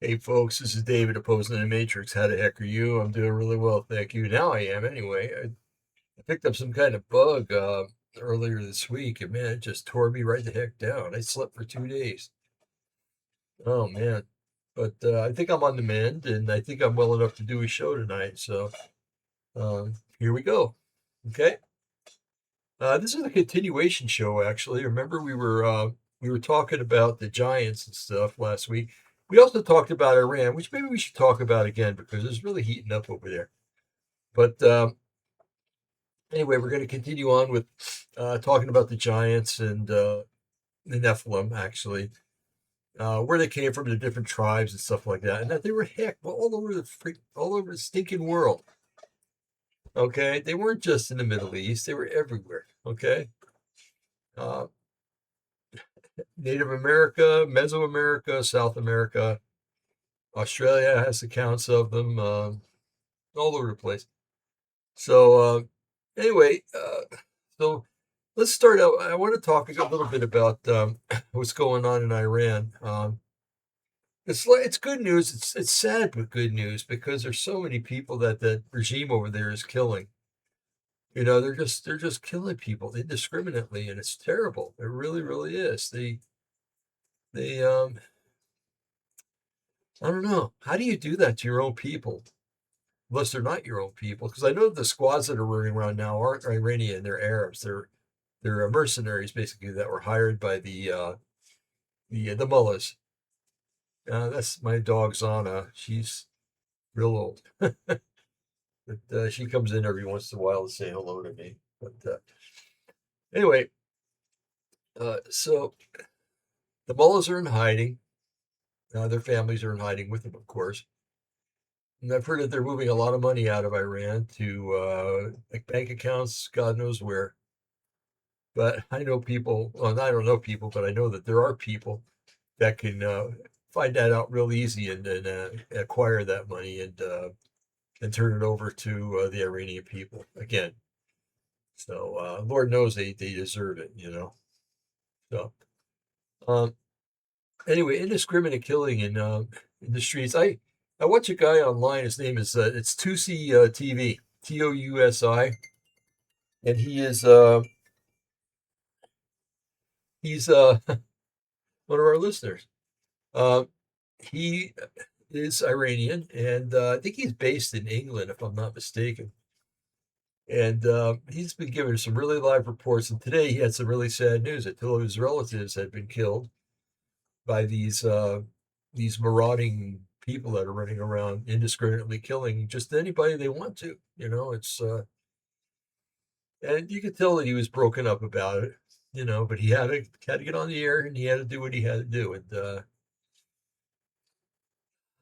Hey folks, this is David opposing the Matrix. How the heck are you? I'm doing really well, thank you. Now I am anyway. I picked up some kind of bug earlier this week, and man, it just tore me right the heck down. I slept for 2 days. Oh man. But I think I'm on the mend, and I think I'm well enough to do a show tonight. So here we go. Okay. This is a continuation show, actually. Remember, we were talking about the Giants and stuff last week. We also talked about Iran, which maybe we should talk about again because it's really heating up over there. But anyway, we're going to continue on with talking about the Giants and the Nephilim, actually, where they came from, the different tribes and stuff like that, and that they were all over all over the stinking world. Okay, they weren't just in the Middle East; they were everywhere. Okay, uh, Native America, Mesoamerica, South America, Australia has accounts of them all over the place. So anyway, so let's start out. I want to talk a little bit about what's going on in Iran. It's good news. It's sad but good news because there's so many people that the regime over there is killing. You know, they're just killing people indiscriminately, and it's terrible. It really, really is. They I don't know. How do you do that to your own people? Unless they're not your own people, because I know the squads that are running around now aren't Iranian. They're Arabs. They're mercenaries basically that were hired by the mullahs. That's my dog Zana. She's real old, but she comes in every once in a while to say hello to me. But anyway, so the mullahs are in hiding. Their families are in hiding with them, of course. And I've heard that they're moving a lot of money out of Iran to like bank accounts, God knows where. But I know people, well, I don't know people, but I know that there are people that can find that out real easy and acquire that money and turn it over to the Iranian people again. So Lord knows they deserve it, you know. So um, anyway, indiscriminate killing in the streets. I watch a guy online. His name is it's Tusi TV, Tousi, and he's one of our listeners. Uh, he is Iranian, and I think he's based in England, if I'm not mistaken. And he's been giving some really live reports. And today he had some really sad news that two of his relatives had been killed by these marauding people that are running around indiscriminately killing just anybody they want to. You know, it's and you could tell that he was broken up about it. You know, but he had to get on the air and he had to do what he had to do. And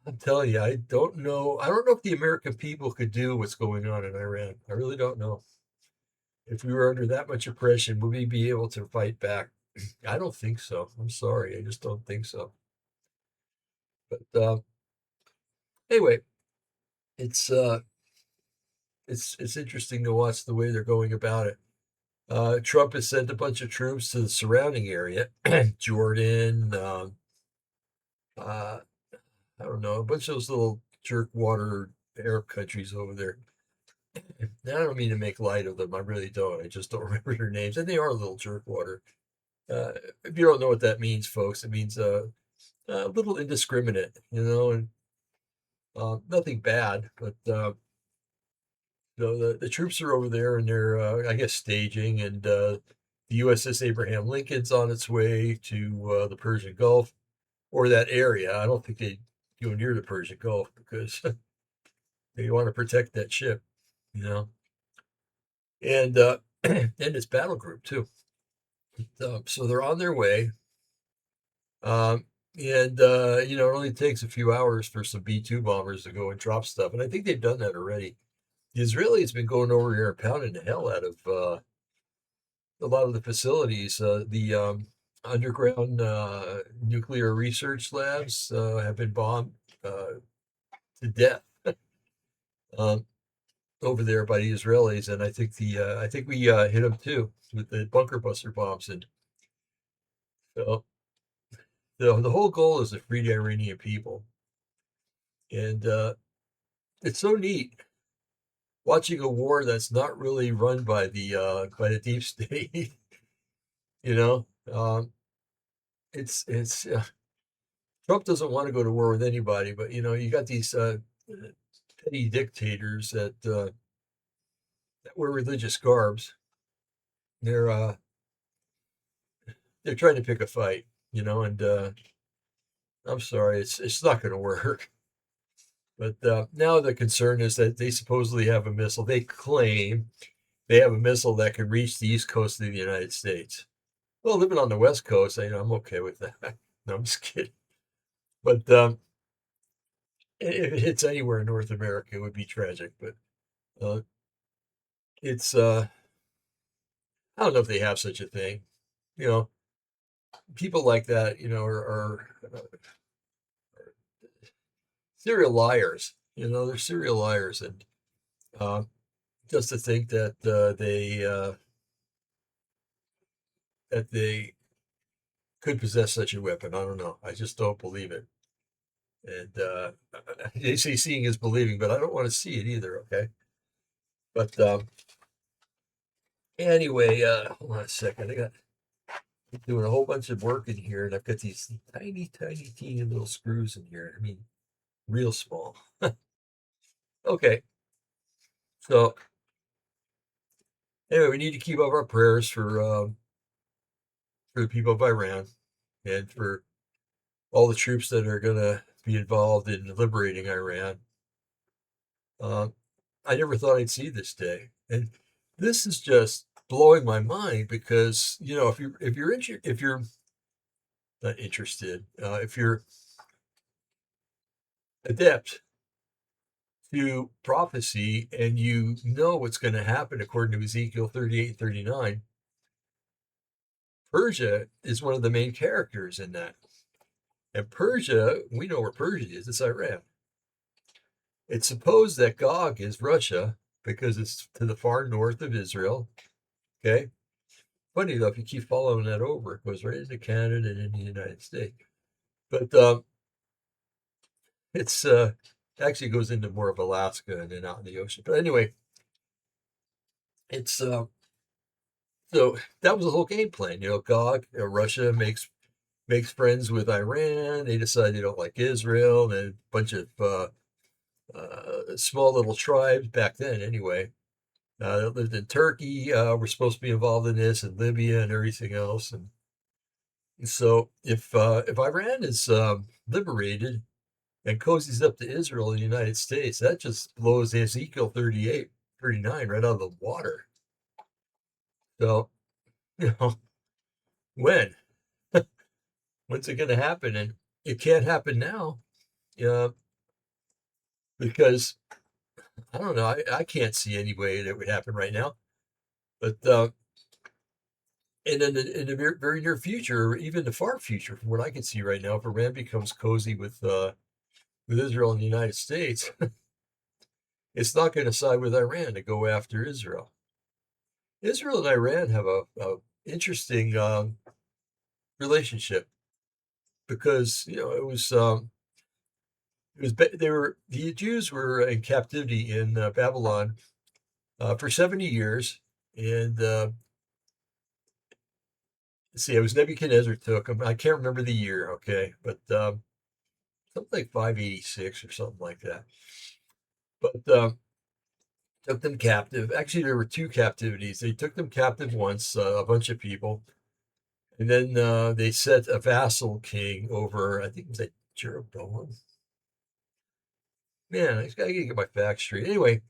I'm telling you, I don't know. I don't know if the American people could do what's going on in Iran. I really don't know. If we were under that much oppression, would we be able to fight back? I don't think so. I'm sorry. I just don't think so. But anyway, it's uh, it's interesting to watch the way they're going about it. Trump has sent a bunch of troops to the surrounding area, Jordan. Uh, I don't know, a bunch of those little jerkwater Arab countries over there. And I don't mean to make light of them. I really don't. I just don't remember their names, and they are a little jerkwater. If you don't know what that means, folks, it means a little indiscriminate, you know, and nothing bad. But the troops are over there, and they're I guess staging, and the USS Abraham Lincoln's on its way to the Persian Gulf or that area. I don't think they go near the Persian Gulf because they want to protect that ship, you know, and and its battle group too. So they're on their way. Um, and you know, it only takes a few hours for some B-2 bombers to go and drop stuff, and I think they've done that already. The Israelis been going over here and pounding the hell out of a lot of the facilities. The underground nuclear research labs have been bombed to death um, over there by the Israelis, and I think we hit them too with the bunker buster bombs. And so the whole goal is to free the Iranian people. And it's so neat watching a war that's not really run by the deep state. You know, it's Trump doesn't want to go to war with anybody, but you got these petty dictators that wear religious garbs. They're uh, they're trying to pick a fight, and I'm sorry, it's not going to work. But now the concern is that they supposedly have a missile. They claim they have a missile that can reach the east coast of the United States. Well, living on the west coast, I'm okay with that. No, I'm just kidding. But if it hits anywhere in North America, it would be tragic. But uh, it's I don't know if they have such a thing. You know, people like that, are serial liars. They're serial liars, and uh, just to think that they could possess such a weapon, I don't know. I just don't believe it. And they say seeing is believing, but I don't want to see it either. Okay, but anyway, hold on a second. I got doing a whole bunch of work in here, and I've got these tiny, tiny, teeny little screws in here. I mean, real small. Okay, so anyway, we need to keep up our prayers for the people of Iran and for all the troops that are going to be involved in liberating Iran. Uh, I never thought I'd see this day, and this is just blowing my mind because if you're not interested, if you're adept to prophecy and you know what's going to happen according to Ezekiel 38 and 39, Persia is one of the main characters in that. And Persia, we know where Persia is, it's Iran. It's supposed that Gog is Russia because it's to the far north of Israel. Okay. Funny though, if you keep following that over, it goes right into Canada and in the United States. But it's actually goes into more of Alaska and then out in the ocean. But anyway, it's so that was the whole game plan. Gog, Russia makes friends with Iran. They decide they don't like Israel, and a bunch of small little tribes back then, anyway, that lived in Turkey were supposed to be involved in this, and Libya and everything else. And so, if Iran is liberated and cozies up to Israel and the United States, that just blows Ezekiel 38, 39 right out of the water. So, you know, when? When's it going to happen? And it can't happen now because I don't know. I can't see any way that would happen right now. But and in the very near future, or even the far future, from what I can see right now, if Iran becomes cozy with Israel and the United States, it's not going to side with Iran to go after Israel. Israel and Iran have a interesting relationship because the Jews were in captivity in Babylon for 70 years, and let's see, it was Nebuchadnezzar took them. I can't remember the year, okay, but something like 586 or something like that. But took them captive. Actually, there were two captivities. They took them captive once, a bunch of people, and then they set a vassal king over. I think it was like Jeroboam. Man, I gotta get my facts straight. Anyway,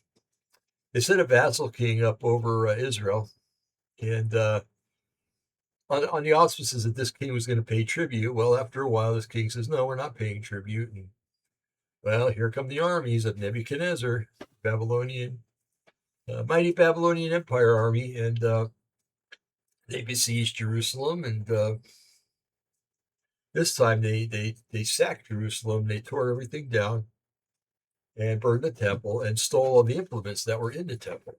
they set a vassal king up over Israel, and on the auspices that this king was going to pay tribute. Well, after a while, this king says, "No, we're not paying tribute." And well, here come the armies of Nebuchadnezzar, Babylonian, mighty Babylonian Empire army, and they besieged Jerusalem. And this time, they sacked Jerusalem. They tore everything down and burned the temple and stole all the implements that were in the temple.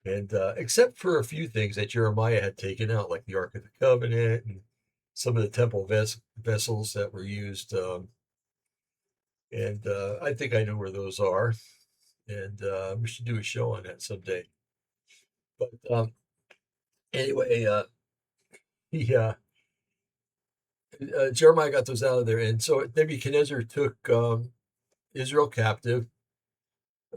And except for a few things that Jeremiah had taken out, like the Ark of the Covenant and some of the temple vessels that were used And I think I know where those are. And we should do a show on that someday. But anyway, he Jeremiah got those out of there, and so Nebuchadnezzar took Israel captive.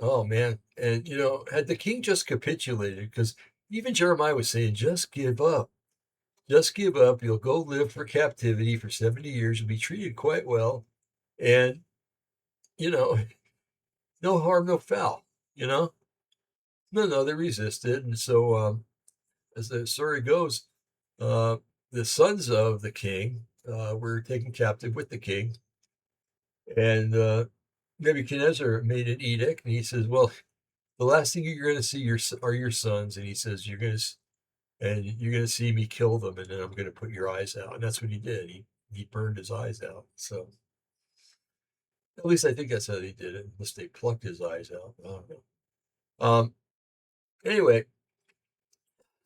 Oh man, and had the king just capitulated, because even Jeremiah was saying, just give up, just give up. You'll go live for captivity for 70 years. You'll be treated quite well, and you know, no harm, no foul. You know, no, they resisted, and so as the story goes, uh, the sons of the king were taken captive with the king, and Nebuchadnezzar made an edict, and he says, "Well, the last thing you're going to see are your sons," and he says, you're going to see me kill them, and then I'm going to put your eyes out." And that's what he did. He burned his eyes out. So at least I think that's how they did it. Unless they plucked his eyes out. I don't know. Anyway,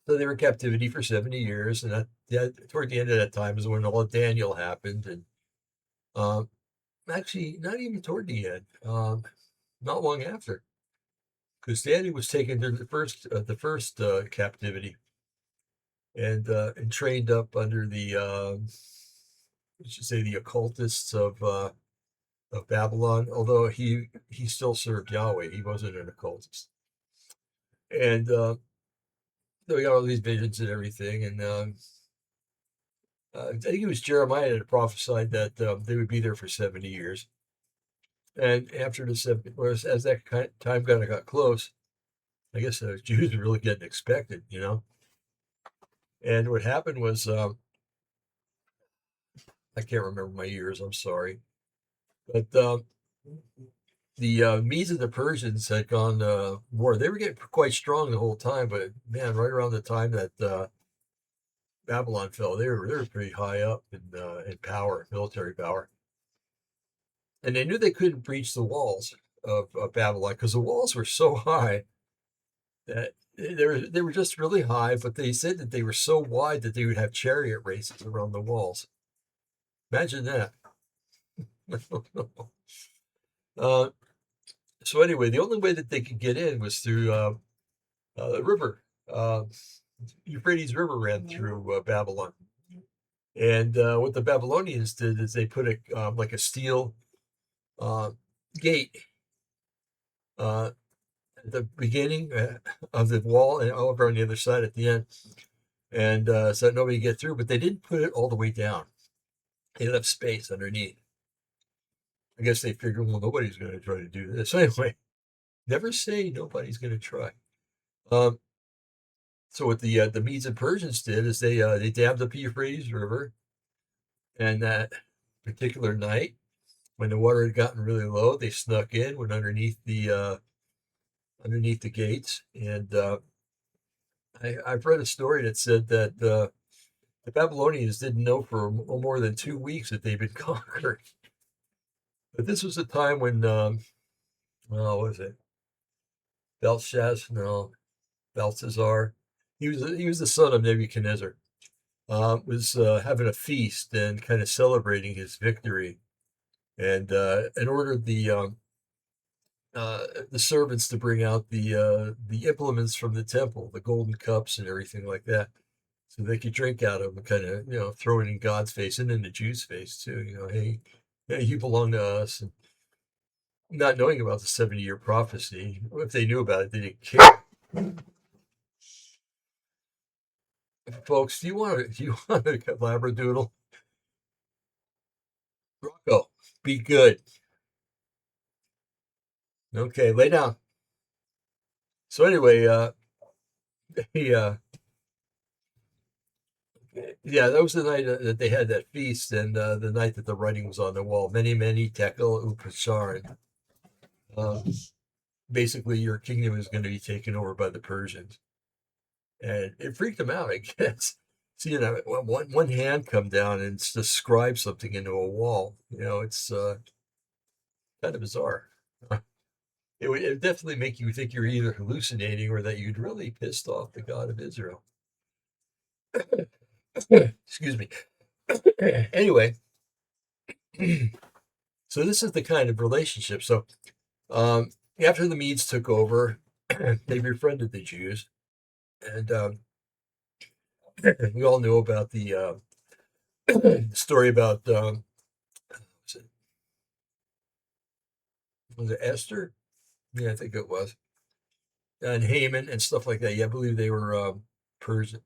so they were in captivity for 70 years, and toward the end of that time is when all of Daniel happened, and um, actually not even toward the end, not long after, because Daniel was taken to the first captivity, and trained up under the we should say the occultists of Babylon. Although he still served Yahweh, he wasn't an occultist, and so we got all these visions and everything, and I think it was Jeremiah that prophesied that they would be there for 70 years. And after the 70, as that time kind of got close, I guess the Jews were really getting expected. And what happened was, I can't remember my years, I'm sorry. But the Medes and the Persians had gone war. They were getting quite strong the whole time, but man, right around the time that Babylon fell, they were pretty high up in power, military power. And they knew they couldn't breach the walls of Babylon, because the walls were so high that they were just really high. But they said that they were so wide that they would have chariot races around the walls. Imagine that. uh, so anyway, the only way that they could get in was through the river. Euphrates River ran through Babylon. And what the Babylonians did is they put like a steel uh, gate uh, at the beginning of the wall, and over on the other side at the end, and so that nobody could get through. But they didn't put it all the way down. They left space underneath. I guess they figured, well, nobody's going to try to do this anyway. Never say nobody's going to try. Um, so what the Medes and Persians did is they dammed up the Euphrates River, and that particular night, when the water had gotten really low, they snuck in, went underneath the gates, and I've read a story that said that the Babylonians didn't know for more than 2 weeks that they'd been conquered. But this was a time when, what was it? Belshazzar? No, Belshazzar. He was the son of Nebuchadnezzar. Was having a feast and kind of celebrating his victory, and ordered the servants to bring out the implements from the temple, the golden cups and everything like that, so they could drink out of them and kind of throw it in God's face and in the Jews' face too. Hey, you belong to us. And not knowing about the 70-year prophecy, if they knew about it, they didn't care. Folks, do you want a labradoodle? Rocco, be good. Okay, lay down. So anyway, he, yeah, that was the night that they had that feast, and the night that the writing was on the wall. Many, many tekel upasharin. Uh, Basically, your kingdom is going to be taken over by the Persians, and it freaked them out, I guess. Seeing one hand come down and just scribe something into a wall, it's kind of bizarre. It would definitely make you think you're either hallucinating or that you'd really pissed off the God of Israel. Excuse me. Anyway, So this is the kind of relationship. So after the Medes took over, they befriended the Jews, and we all know about the story about was it Esther? Yeah, I think it was, and Haman and stuff like that. Yeah, I believe they were Persian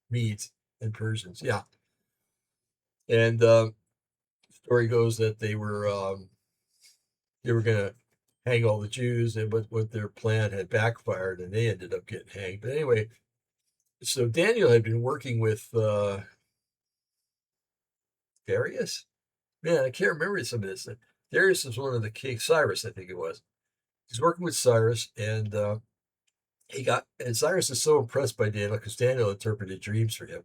Medes and Persians. Yeah, and story goes that they were going to hang all the Jews, and what their plan had backfired, and they ended up getting hanged. But anyway, so Daniel had been working with Darius. Man, I can't remember some of this. Darius was one of the kings. Cyrus, I think it was. He's working with Cyrus, and and Cyrus is so impressed by Daniel because Daniel interpreted dreams for him.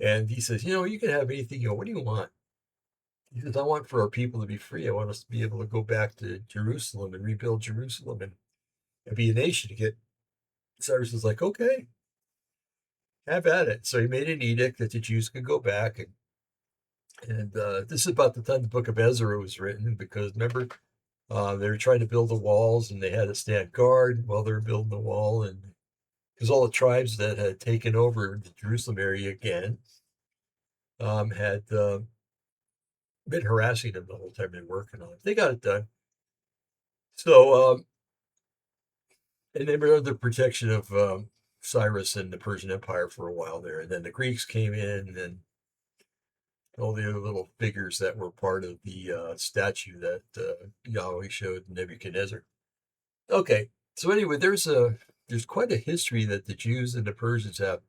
And he says, you can have anything you want. What do you want? He says, I want for our people to be free. I want us to be able to go back to Jerusalem and rebuild Jerusalem and be a nation again. Cyrus is like, okay, have at it. So he made an edict that the Jews could go back. And this is about the time the book of Ezra was written, because remember, they were trying to build the walls and they had to stand guard while they were building the wall. And because all the tribes that had taken over the Jerusalem area again had been harassing them the whole time they were working on it. They got it done. So, and they were under the protection of Cyrus and the Persian Empire for a while there. And then the Greeks came in, and all the other little figures that were part of the statue that Yahweh showed Nebuchadnezzar. Okay, so anyway, there's quite a history that the Jews and the Persians have.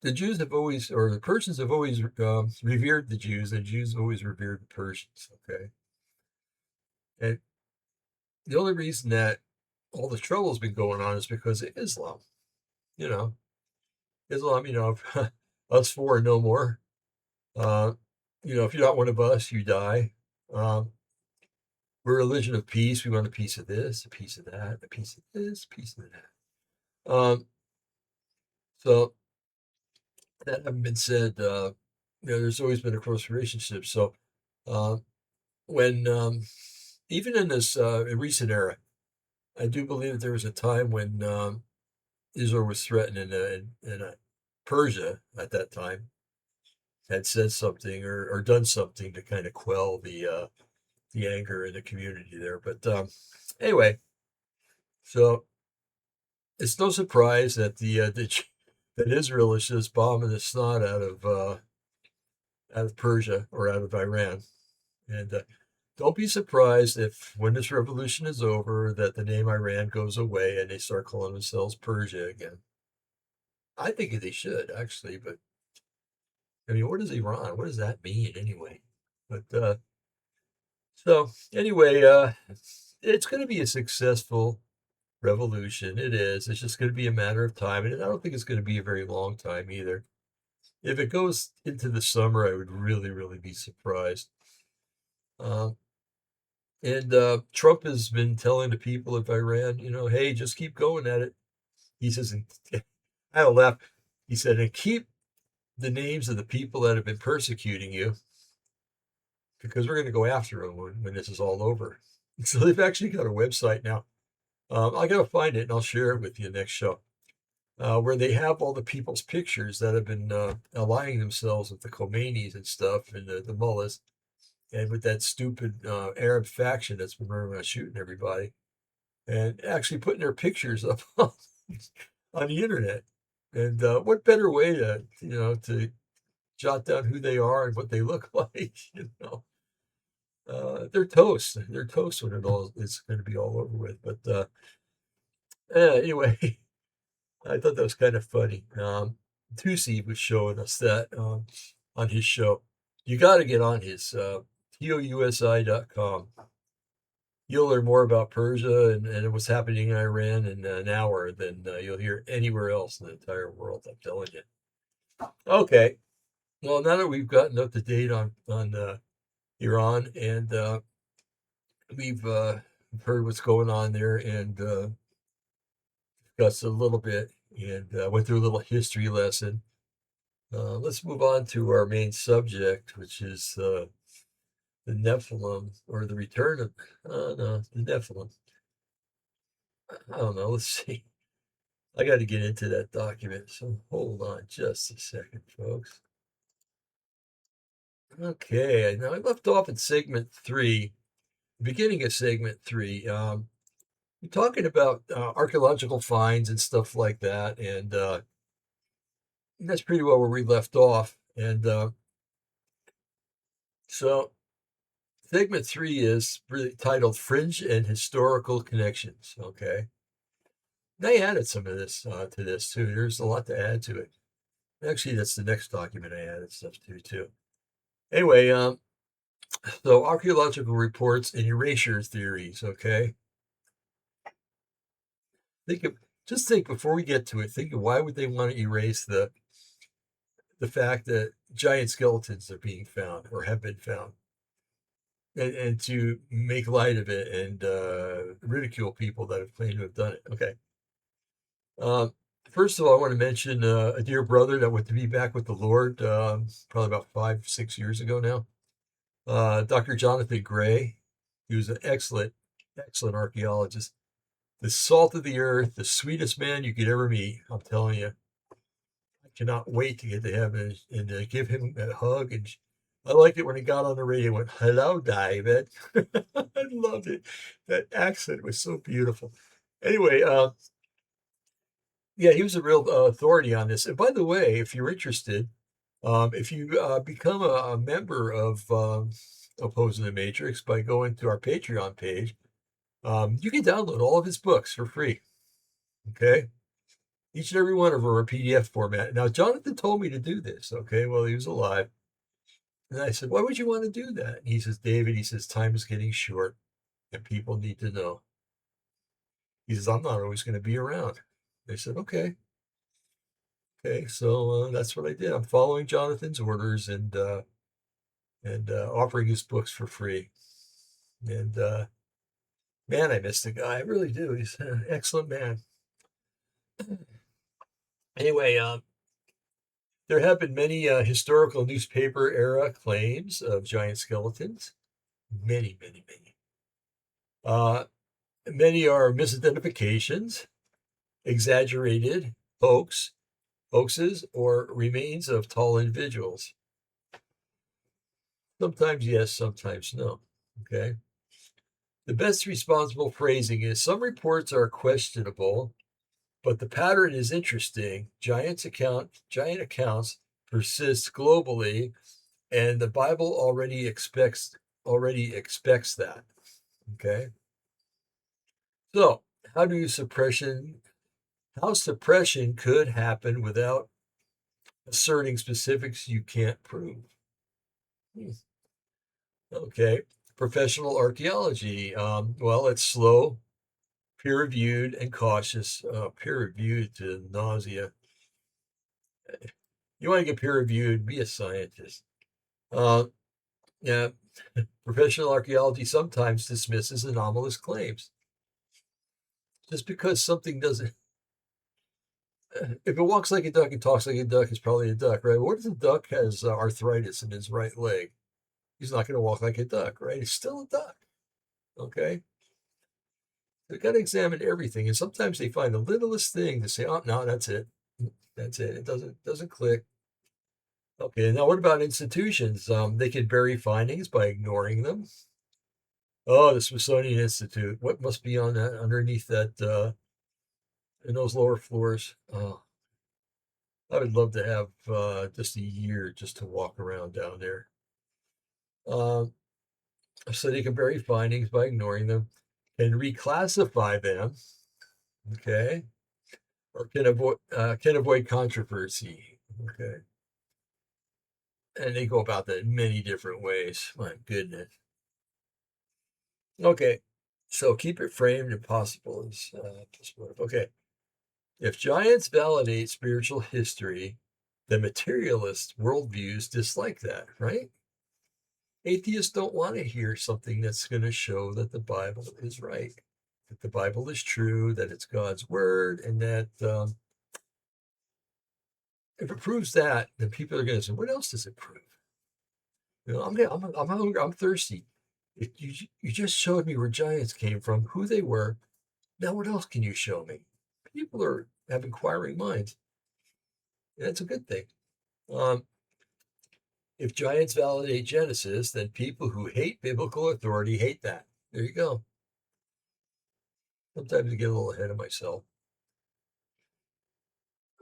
The Jews have always, or the Persians have always revered the Jews, and the Jews have always revered the Persians. Okay, and the only reason that all the trouble's been going on is because of Islam. You know, Islam. Us four and no more. Uh, if you're not one of us, you die. Um, we're a religion of peace. We want a piece of this, a piece of that, a piece of this, a piece of that. So that having been said, there's always been a close relationship. So uh, when even in this recent era, I do believe that there was a time when Israel was threatened, and Persia at that time had said something or done something to kind of quell the anger in the community there. But anyway, so it's no surprise that that Israel is just bombing the snot out of Persia or out of Iran, and don't be surprised if when this revolution is over that the name Iran goes away and they start calling themselves Persia again. I think they should actually, but I mean, what is Iran? What does that mean anyway? But so anyway, it's going to be a successful revolution. It is. It's just going to be a matter of time, and I don't think it's going to be a very long time either. If it goes into the summer, I would really, really be surprised. And Trump has been telling the people of Iran, hey, just keep going at it. He says, and I had a laugh. He said, and keep the names of the people that have been persecuting you, because we're going to go after them when this is all over. So they've actually got a website now. I got to find it and I'll share it with you next show, where they have all the people's pictures that have been allying themselves with the Khomeinis and stuff, and the mullahs, and with that stupid Arab faction that's been running around shooting everybody, and actually putting their pictures up on the internet. And what better way to jot down who they are and what they look like? They're toast. They're toast when it's going to be all over with. But anyway, I thought that was kind of funny. Tusi was showing us that on his show. You got to get on his tousi.com. You'll learn more about Persia and what's happening in Iran in an hour than you'll hear anywhere else in the entire world. I'm telling you. Okay. Well, now that we've gotten up to date on Iran, and we've heard what's going on there, and discussed a little bit, and went through a little history lesson. Let's move on to our main subject, which is the Nephilim, or the return of, no, the Nephilim. I don't know. Let's see. I got to get into that document. So hold on just a second, folks. Okay. Now I left off at segment 3, the beginning of segment 3. We're talking about archaeological finds and stuff like that. And that's pretty well where we left off. And so segment 3 is really titled Fringe and Historical Connections. Okay. They added some of this to this too. There's a lot to add to it. Actually, that's the next document I added stuff to too. Anyway, so archaeological reports and erasure theories. Okay, just think before we get to it. Think of why would they want to erase the fact that giant skeletons are being found or have been found, and to make light of it and ridicule people that have claimed to have done it. Okay. Um, First of all, I want to mention a dear brother that went to be back with the Lord probably about 5, 6 years ago now. Dr. Jonathan Gray. He was an excellent, excellent archaeologist. The salt of the earth, the sweetest man you could ever meet. I'm telling you, I cannot wait to get to heaven and give him a hug. And I liked it when he got on the radio and went, "Hello, David." I loved it. That accent was so beautiful. Anyway, yeah, he was a real authority on this. And by the way, if you're interested, if you become a member of Opposing the Matrix by going to our Patreon page, you can download all of his books for free. Okay. Each and every one of them are PDF format. Now, Jonathan told me to do this. Okay. Well, he was alive. And I said, why would you want to do that? And he says, David, he says, time is getting short and people need to know. He says, I'm not always going to be around. I said, okay. Okay. So that's what I did. I'm following Jonathan's orders and offering his books for free. And man, I miss the guy. I really do. He's an excellent man. Anyway, there have been many historical newspaper era claims of giant skeletons. Many, many, many. Uh, Many are misidentifications, exaggerated hoaxes, or remains of tall individuals. Sometimes yes, sometimes no. Okay. The best responsible phrasing is some reports are questionable, but the pattern is interesting. Giant accounts persist globally, and the Bible already expects that. Okay. So how suppression could happen without asserting specifics you can't prove. Okay. Professional archaeology. Well, it's slow, peer-reviewed, and cautious. Peer-reviewed to nausea. You want to get peer-reviewed, be a scientist. Yeah, professional archaeology sometimes dismisses anomalous claims. Just because something doesn't, if it walks like a duck and talks like a duck, it's probably a duck, right? What if the duck has arthritis in his right leg? He's not going to walk like a duck, right? It's still a duck. Okay. They've got to examine everything. And sometimes they find the littlest thing to say, oh, no, that's it. That's it. It doesn't click. Okay. Now, what about institutions? They can bury findings by ignoring them. Oh, the Smithsonian Institute. What must be on that underneath that in those lower floors? Oh, I would love to have just a year just to walk around down there. Um, so they can bury findings by ignoring them, can reclassify them, okay, or can avoid controversy, okay. And they go about that in many different ways. My goodness. Okay, so keep it framed and possible is okay. If giants validate spiritual history, the materialist worldviews dislike that, right? Atheists don't want to hear something that's going to show that the Bible is right, that the Bible is true, that it's God's word, and that if it proves that, then people are going to say, what else does it prove? I'm hungry. I'm thirsty. You just showed me where giants came from, who they were. Now, what else can you show me? People have inquiring minds. And that's a good thing. Um, if giants validate Genesis, then people who hate biblical authority hate that. There you go. Sometimes I get a little ahead of myself.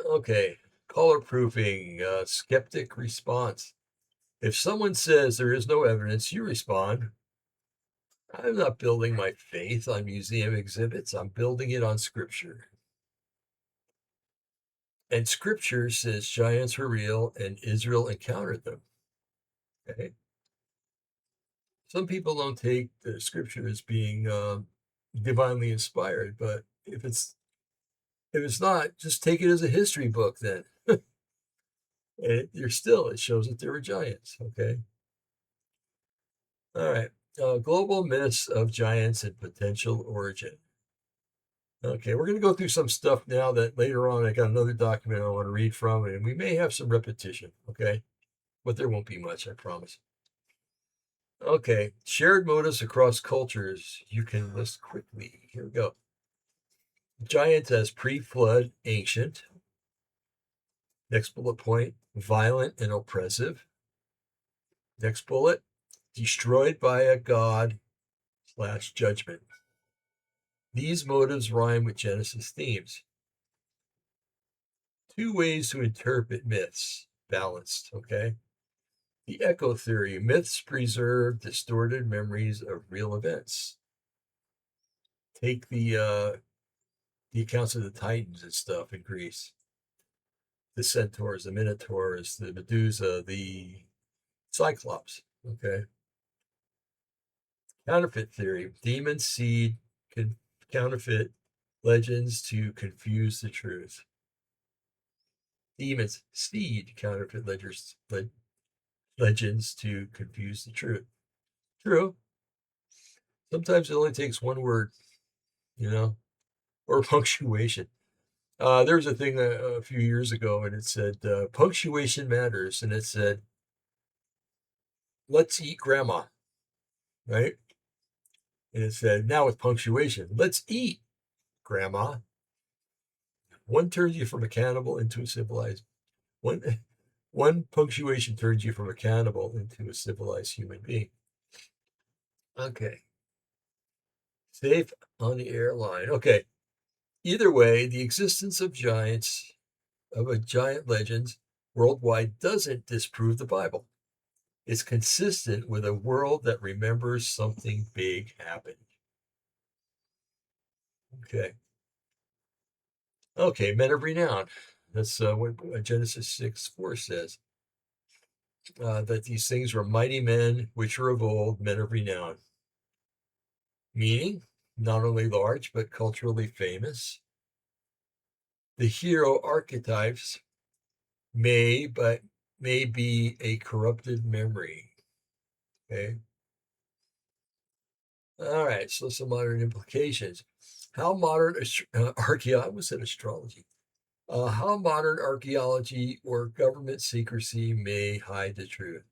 Okay, color proofing, skeptic response. If someone says there is no evidence, you respond, I'm not building my faith on museum exhibits. I'm building it on scripture. And scripture says giants were real and Israel encountered them. Okay. Some people don't take the scripture as being divinely inspired, but if it's not, just take it as a history book then. It shows that there were giants. Okay. All right. Global myths of giants and potential origin. Okay, we're going to go through some stuff now that later on I got another document I want to read from, and we may have some repetition. Okay, but there won't be much, I promise. Okay, shared motives across cultures you can list quickly. Here we go. Giants as pre-flood ancient. Next bullet point, violent and oppressive. Next bullet, destroyed by a god/judgment. These motives rhyme with Genesis themes. Two ways to interpret myths, balanced, okay? The echo theory, myths preserve distorted memories of real events. Take the accounts of the Titans and stuff in Greece, the centaurs, the minotaurs, the Medusa, the Cyclops. Okay. Counterfeit theory, demons seed counterfeit legends to confuse the truth. Demons seed counterfeit legends to confuse the truth. True. Sometimes it only takes one word, you know, or punctuation. There was a thing a few years ago, and it said punctuation matters, and it said, "Let's eat grandma," right? And it said, now with punctuation, "Let's eat grandma." One turns you from a cannibal into a civilized one. One punctuation turns you from a cannibal into a civilized human being. Okay, safe on the airline. Okay, either way, the existence of a giant legends worldwide doesn't disprove the Bible. It's consistent with a world that remembers something big happened. Okay. Okay, men of renown. That's what Genesis 6:4 says. That these things were mighty men which were of old, men of renown. Meaning, not only large, but culturally famous. The hero archetypes may be a corrupted memory. Okay. All right, so some modern implications. How modern archaeology, I almost said astrology. How modern archaeology or government secrecy may hide the truth.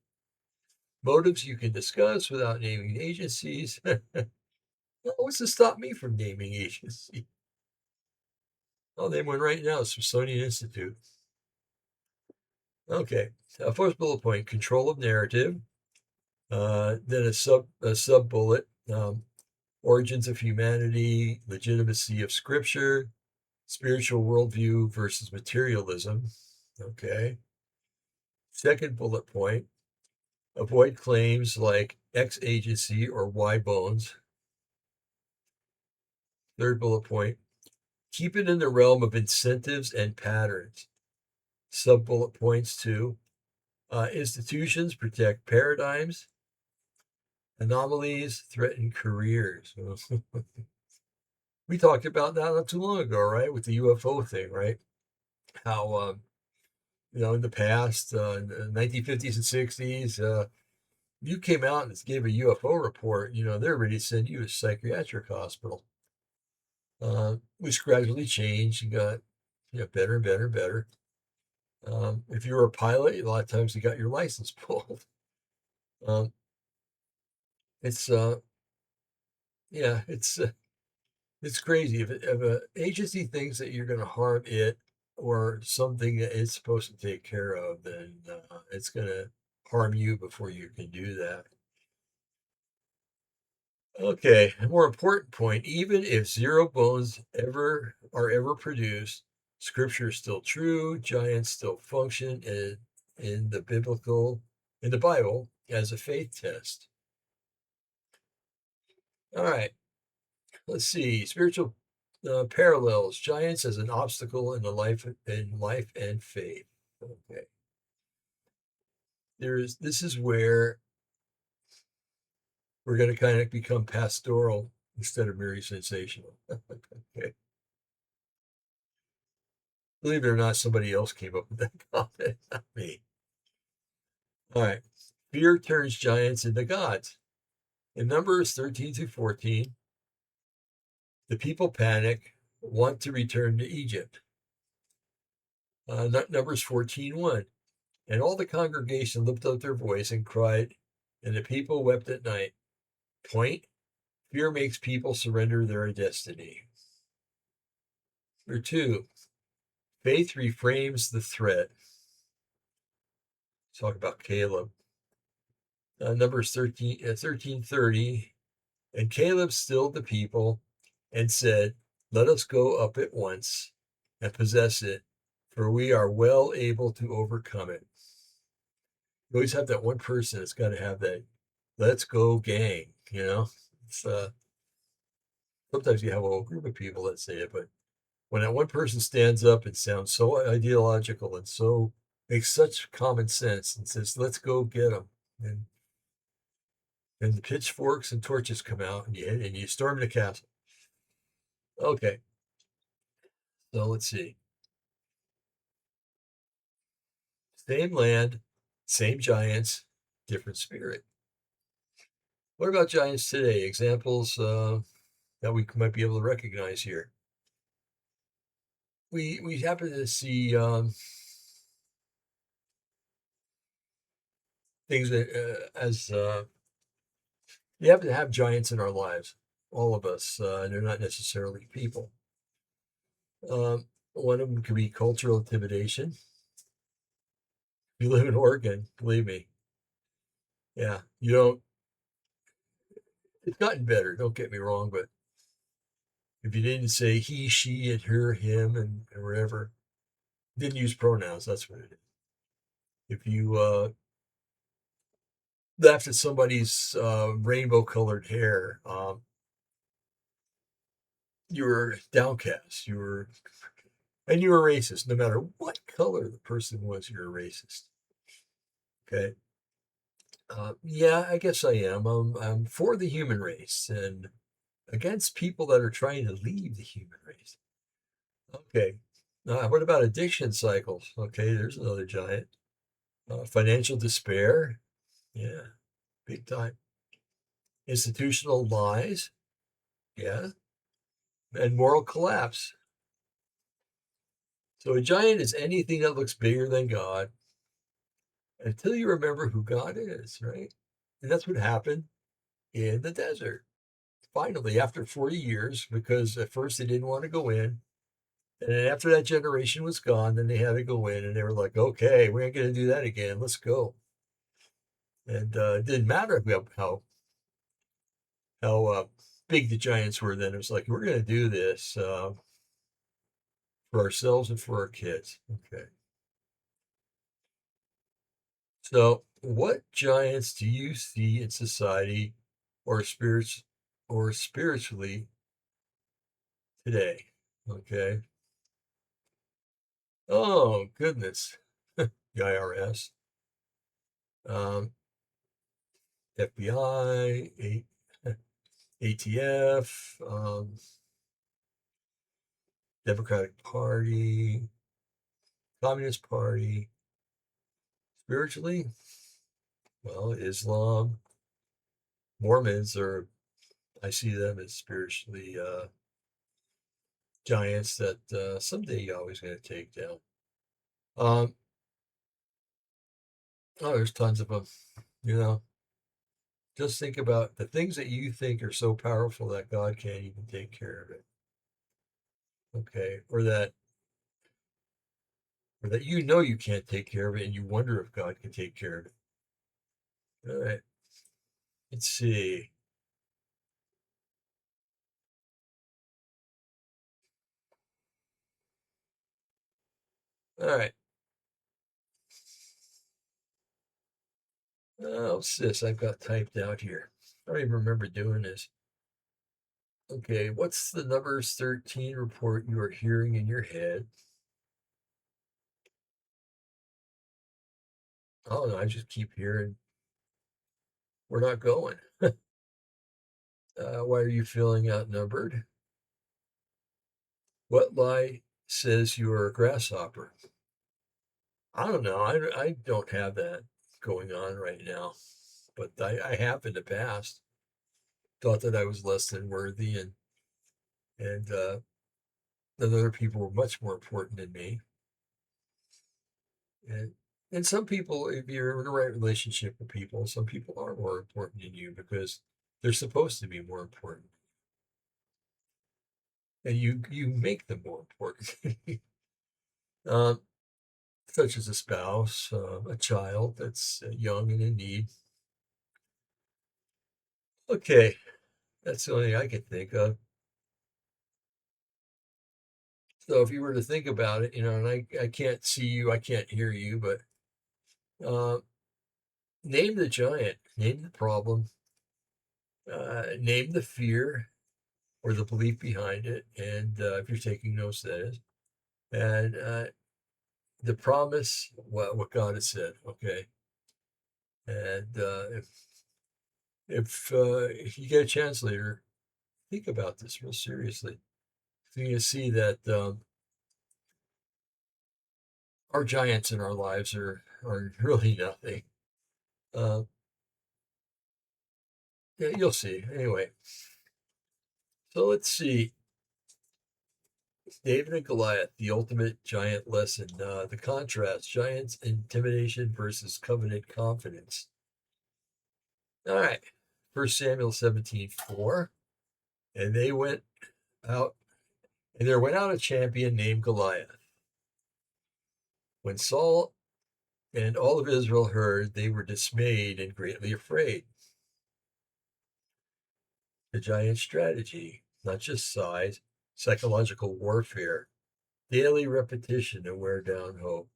Motives you can discuss without naming agencies. What's to stop me from naming agency? I'll name one right now, Smithsonian Institute. Okay, first bullet point, control of narrative. Then a sub bullet, origins of humanity, legitimacy of scripture, spiritual worldview versus materialism. Okay. Second bullet point, avoid claims like X agency or Y bones. Third bullet point, keep it in the realm of incentives and patterns. Sub bullet points two, institutions protect paradigms, anomalies threaten careers. We talked about that not too long ago, right? With the UFO thing, right? How, in the past, in the 1950s and 60s, you came out and gave a UFO report, they're ready to send you to a psychiatric hospital, which gradually changed and got better and better and better. If you were a pilot, a lot of times you got your license pulled. Um, it's yeah, it's crazy if a agency thinks that you're going to harm it or something that it's supposed to take care of, then it's going to harm you before you can do that. Okay, a more important point, even if zero bones ever produced, scripture is still true, giants still function in the in the Bible as a faith test. All right, let's see. Spiritual parallels, giants as an obstacle in life and faith. Okay. This is where we're going to kind of become pastoral instead of merely sensational. Okay. Believe it or not, somebody else came up with that comment, not me. All right. Fear turns giants into gods. In Numbers 13 to 14, the people panic, want to return to Egypt. Numbers 14:1. And all the congregation lifted up their voice and cried, and the people wept at night. Point: fear makes people surrender their destiny. Number two, faith reframes the threat. Talk about Caleb. Numbers 13:30. And Caleb stilled the people and said, let us go up at once and possess it, for we are well able to overcome it. You always have that one person that's got to have that let's go gang, you know? It's sometimes you have a whole group of people that say it, but when that one person stands up and sounds so ideological and so makes such common sense and says, let's go get them. And the pitchforks and torches come out and you storm the castle. Okay, so let's see. Same land, same giants, different spirit. What about giants today? Examples that we might be able to recognize here. We happen to see things that as we happen to have giants in our lives, all of us, and they're not necessarily people. One of them could be cultural intimidation. If you live in Oregon, believe me, yeah, you don't. It's gotten better. Don't get me wrong, but if you didn't say he, she, and her, him, and wherever, didn't use pronouns. That's what it is. If you laughed at somebody's rainbow-colored hair, you were downcast. And you were racist. No matter what color the person was, you're a racist. Okay. Yeah, I guess I am. I'm for the human race and against people that are trying to leave the human race. Okay. What about addiction cycles? Okay, there's another giant. Financial despair. Yeah, big time. Institutional lies. Yeah. And moral collapse. So a giant is anything that looks bigger than God until you remember who God is, right? And that's what happened in the desert. Finally, after 40 years, because at first they didn't want to go in. And then after that generation was gone, then they had to go in and they were like, okay, we ain't going to do that again. Let's go. And it didn't matter how big the giants were then. It was like, we're going to do this for ourselves and for our kids. Okay. So, what giants do you see in society or spiritually today? Okay. Oh goodness, the IRS, um, FBI, ATF, Democratic Party, Communist Party. Spiritually, well, Islam, Mormons are. I see them as spiritually giants that someday you're always going to take down. Um, oh, there's tons of them, you know. Just think about the things that you think are so powerful that God can't even take care of it. Okay. Or that you can't take care of it and you wonder if God can take care of it. All right. Let's see. All right. Oh, what's this I've got typed out here? I don't even remember doing this. Okay, what's the numbers 13 report you are hearing in your head? I don't know. I just keep hearing we're not going. Why are you feeling outnumbered? What lie says you are a grasshopper? I don't know. I don't have that going on right now, but I have in the past thought that I was less than worthy and that other people were much more important than me. And and some people, if you're in the right relationship with people, some people are more important than you because they're supposed to be more important, and you make them more important. um, Such as a spouse, a child that's young and in need. Okay, that's the only thing I can think of. So if you were to think about it, and I can't see you, I can't hear you, but uh, name the giant, name the problem, name the fear or the belief behind it, and if you're taking notes, that is, and the promise, what God has said. Okay, and if you get a chance later, think about this real seriously. So you see that our giants in our lives are really nothing. Uh, yeah, you'll see. Anyway, so let's see. David and Goliath, the ultimate giant lesson. The contrast: giants intimidation versus covenant confidence. All right. First Samuel 17:4. And they went out, and there went out a champion named Goliath. When Saul and all of Israel heard, they were dismayed and greatly afraid. The giant strategy, not just size, psychological warfare, daily repetition to wear down hope.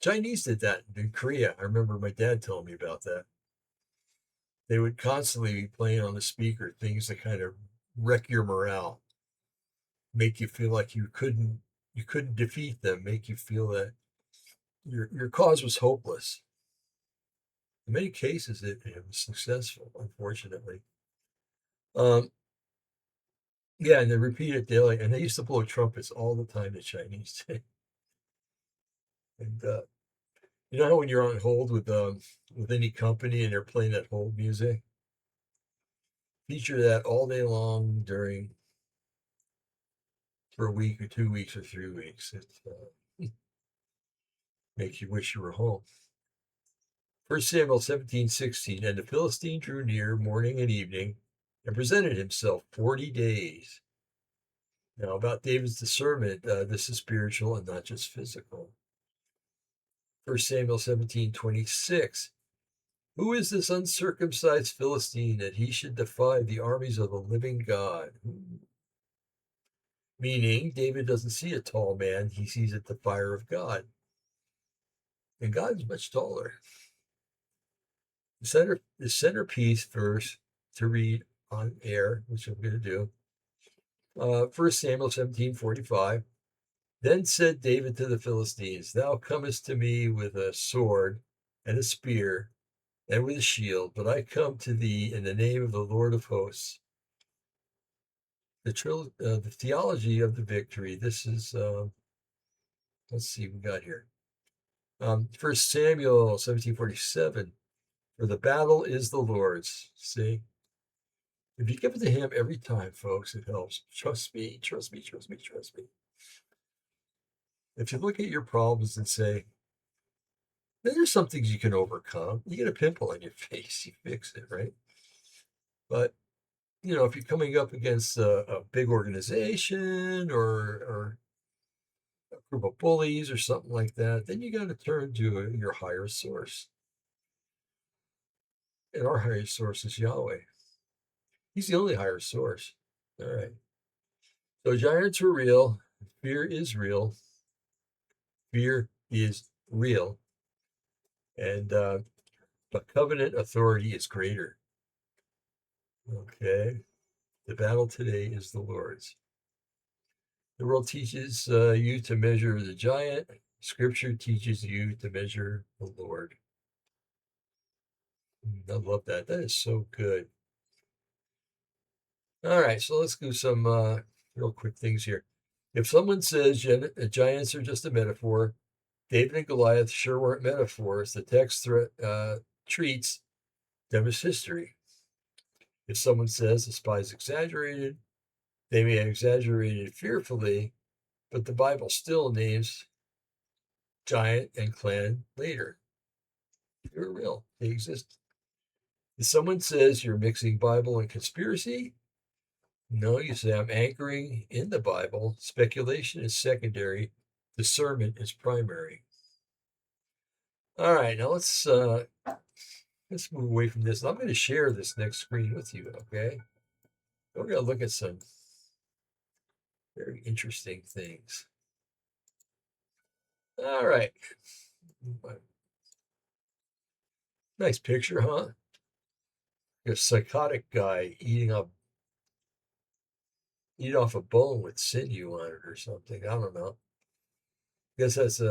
Chinese did that in Korea. I remember my dad telling me about that. They would constantly be playing on the speaker things that kind of wreck your morale, make you feel like you couldn't defeat them, make you feel that your cause was hopeless. In many cases, it was successful, unfortunately. Um, yeah, and they repeat it daily, and they used to blow trumpets all the time. The Chinese did, and you know how when you're on hold with any company and they're playing that hold music, feature that all day long during for a week or 2 weeks or 3 weeks. It makes you wish you were home. First Samuel 17:16, and the Philistine drew near morning and evening, and presented himself 40 days. Now, about David's discernment, this is spiritual and not just physical. First Samuel 17:26. Who is this uncircumcised Philistine that he should defy the armies of the living God? Meaning, David doesn't see a tall man, he sees it the fire of God. And God is much taller. The centerpiece verse to read on air, which I'm going to do. 1 Samuel 17:45. Then said David to the Philistines, Thou comest to me with a sword and a spear and with a shield, but I come to thee in the name of the Lord of hosts. The theology of the victory. This is, let's see, we got here. 1 Samuel 17:47. For the battle is the Lord's. See, if you give it to him every time, folks, it helps. Trust me, trust me, trust me, trust me. If you look at your problems and say, Then there's some things you can overcome. You get a pimple on your face, you fix it, right? But if you're coming up against a big organization or a group of bullies or something like that, then you got to turn to your higher source. And our higher source is Yahweh. He's the only higher source. All right. So giants were real. Fear is real. Fear is real. And but covenant authority is greater. Okay. The battle today is the Lord's. The world teaches you to measure the giant. Scripture teaches you to measure the Lord. I love that. That is so good. All right, so let's do some real quick things here. If someone says giants are just a metaphor, David and Goliath sure weren't metaphors. The text treats them as history. If someone says the spy is exaggerated, they may have exaggerated fearfully, but the Bible still names giant and clan later. They're real. They exist. If someone says you're mixing Bible and conspiracy, no, you say I'm anchoring in the Bible. Speculation is secondary. Discernment is primary. All right, now let's move away from this. I'm going to share this next screen with you. Okay, we're going to look at some very interesting things. All right, nice picture, huh? A psychotic guy eating off a bone with sinew on it or something. I don't know. I guess that's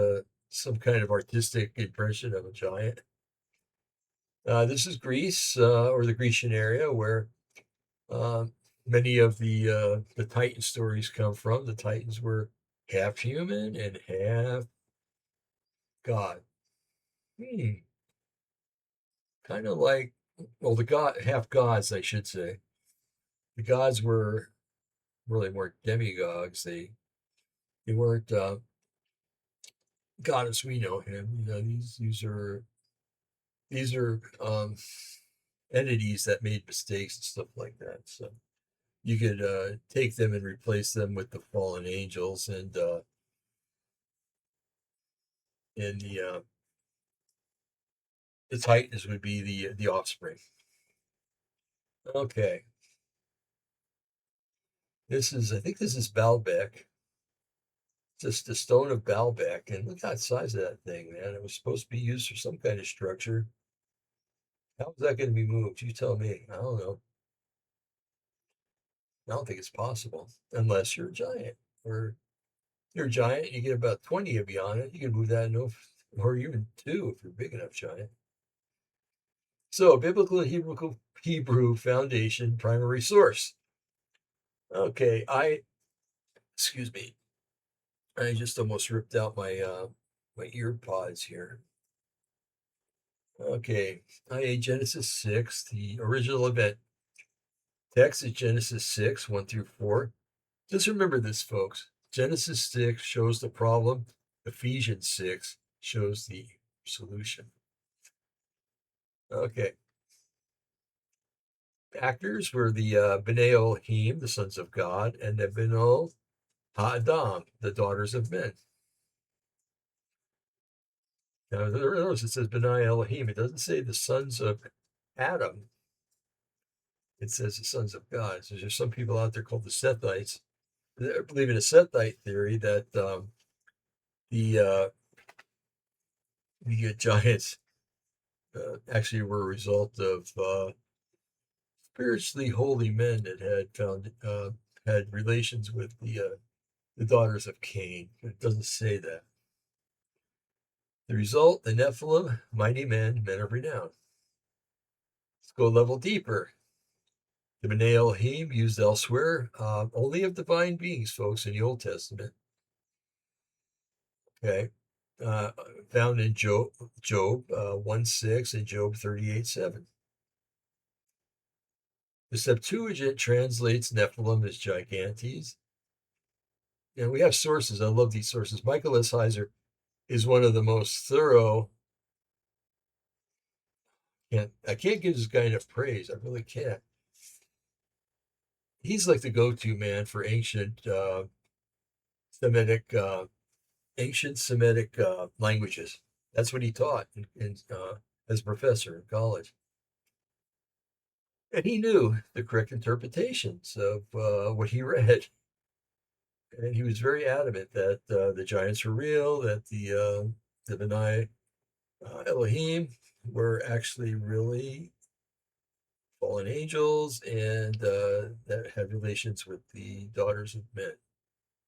some kind of artistic impression of a giant. This is Greece, or the Grecian area, where uh, many of the Titan stories come from. The Titans were half human and half god. Kind of like, well, the god half gods, I should say. The gods were really weren't demigods. They weren't God as we know him. These are entities that made mistakes and stuff like that. So you could take them and replace them with the fallen angels, and the Titans would be the offspring. Okay, I think this is Baalbek. Just the stone of Baalbek, and look at the size of that thing, man. It was supposed to be used for some kind of structure. How is that going to be moved? You tell me. I don't know. I don't think it's possible unless you're a giant. Or you're a giant, you get about 20 of you on it. You can move that or even two if you're a big enough giant. So, biblical and Hebrew foundation, primary source. Okay, excuse me. I just almost ripped out my ear pods here. Okay, Genesis 6, the original event. Text is Genesis 6, 1 through 4. Just remember this, folks. Genesis 6 shows the problem. Ephesians 6 shows the solution. Okay. Actors were the Bnei Elohim, the sons of God, and the Beno Ha'adam, the daughters of men. Now, notice it says Bnei Elohim. It doesn't say the sons of Adam. It says the sons of God. So there's some people out there called the Sethites. They believe in a Sethite theory that the giants actually were a result of spiritually holy men that had relations with the daughters of Cain. It doesn't say that. The result, the Nephilim, mighty men, men of renown. Let's go a level deeper. The Bnei Elohim used elsewhere, only of divine beings, folks, in the Old Testament. Okay. Found in Job 1:6 and Job 38:7. The Septuagint translates Nephilim as gigantes. And we have sources. I love these sources. Michael S. Heiser is one of the most thorough I can't give this guy enough praise. I really can't. He's like the go-to man for Semitic ancient Semitic languages. That's what he taught as a professor in college. And he knew the correct interpretations of what he read. And he was very adamant that the giants were real, that the Benai Elohim were actually really fallen angels and that had relations with the daughters of men.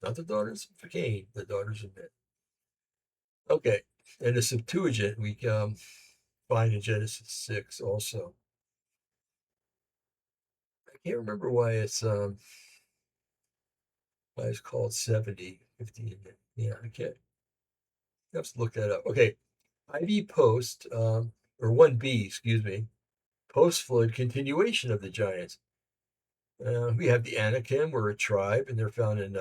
Not the daughters of Cain, the daughters of men. Okay. And the Septuagint we find in Genesis 6 also. I can't remember why it's called 70, 15. Yeah, I can't. I have to look that up. Okay. IV post, or 1B, excuse me, post flood continuation of the giants. We have the Anakim, were a tribe, and they're found in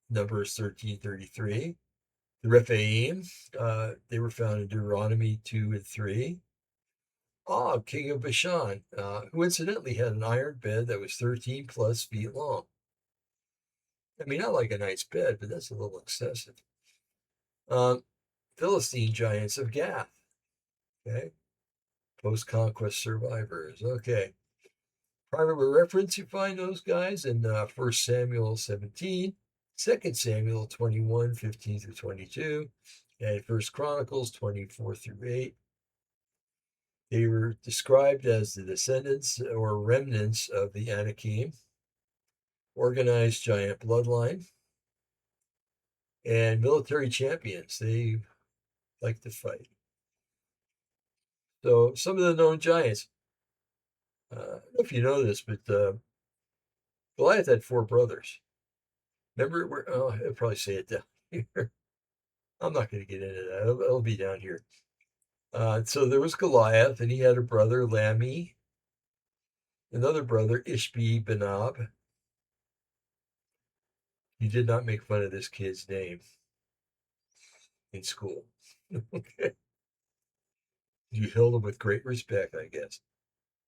Numbers 13:33. The Rephaim, they were found in Deuteronomy 2 and 3. Og, king of Bashan, who incidentally had an iron bed that was 13 plus feet long. I mean, I like a nice bed, but that's a little excessive. Philistine giants of Gath. Okay. Post conquest survivors. Okay. Primary reference, you find those guys in 1 Samuel 17, 2 Samuel 21, 15 through 22, and 1 Chronicles 24 through 8. They were described as the descendants or remnants of the Anakim, organized giant bloodline, and military champions. They like to fight. So some of the known giants. I don't know if you know this, but Goliath had 4 brothers. Remember where? Oh, I'll probably say it down here. I'm not going to get into that. It'll be down here. So there was Goliath, and he had a brother, Lammy, another brother, Ishbi Benab. You did not make fun of this kid's name in school. Okay. You held him with great respect, I guess.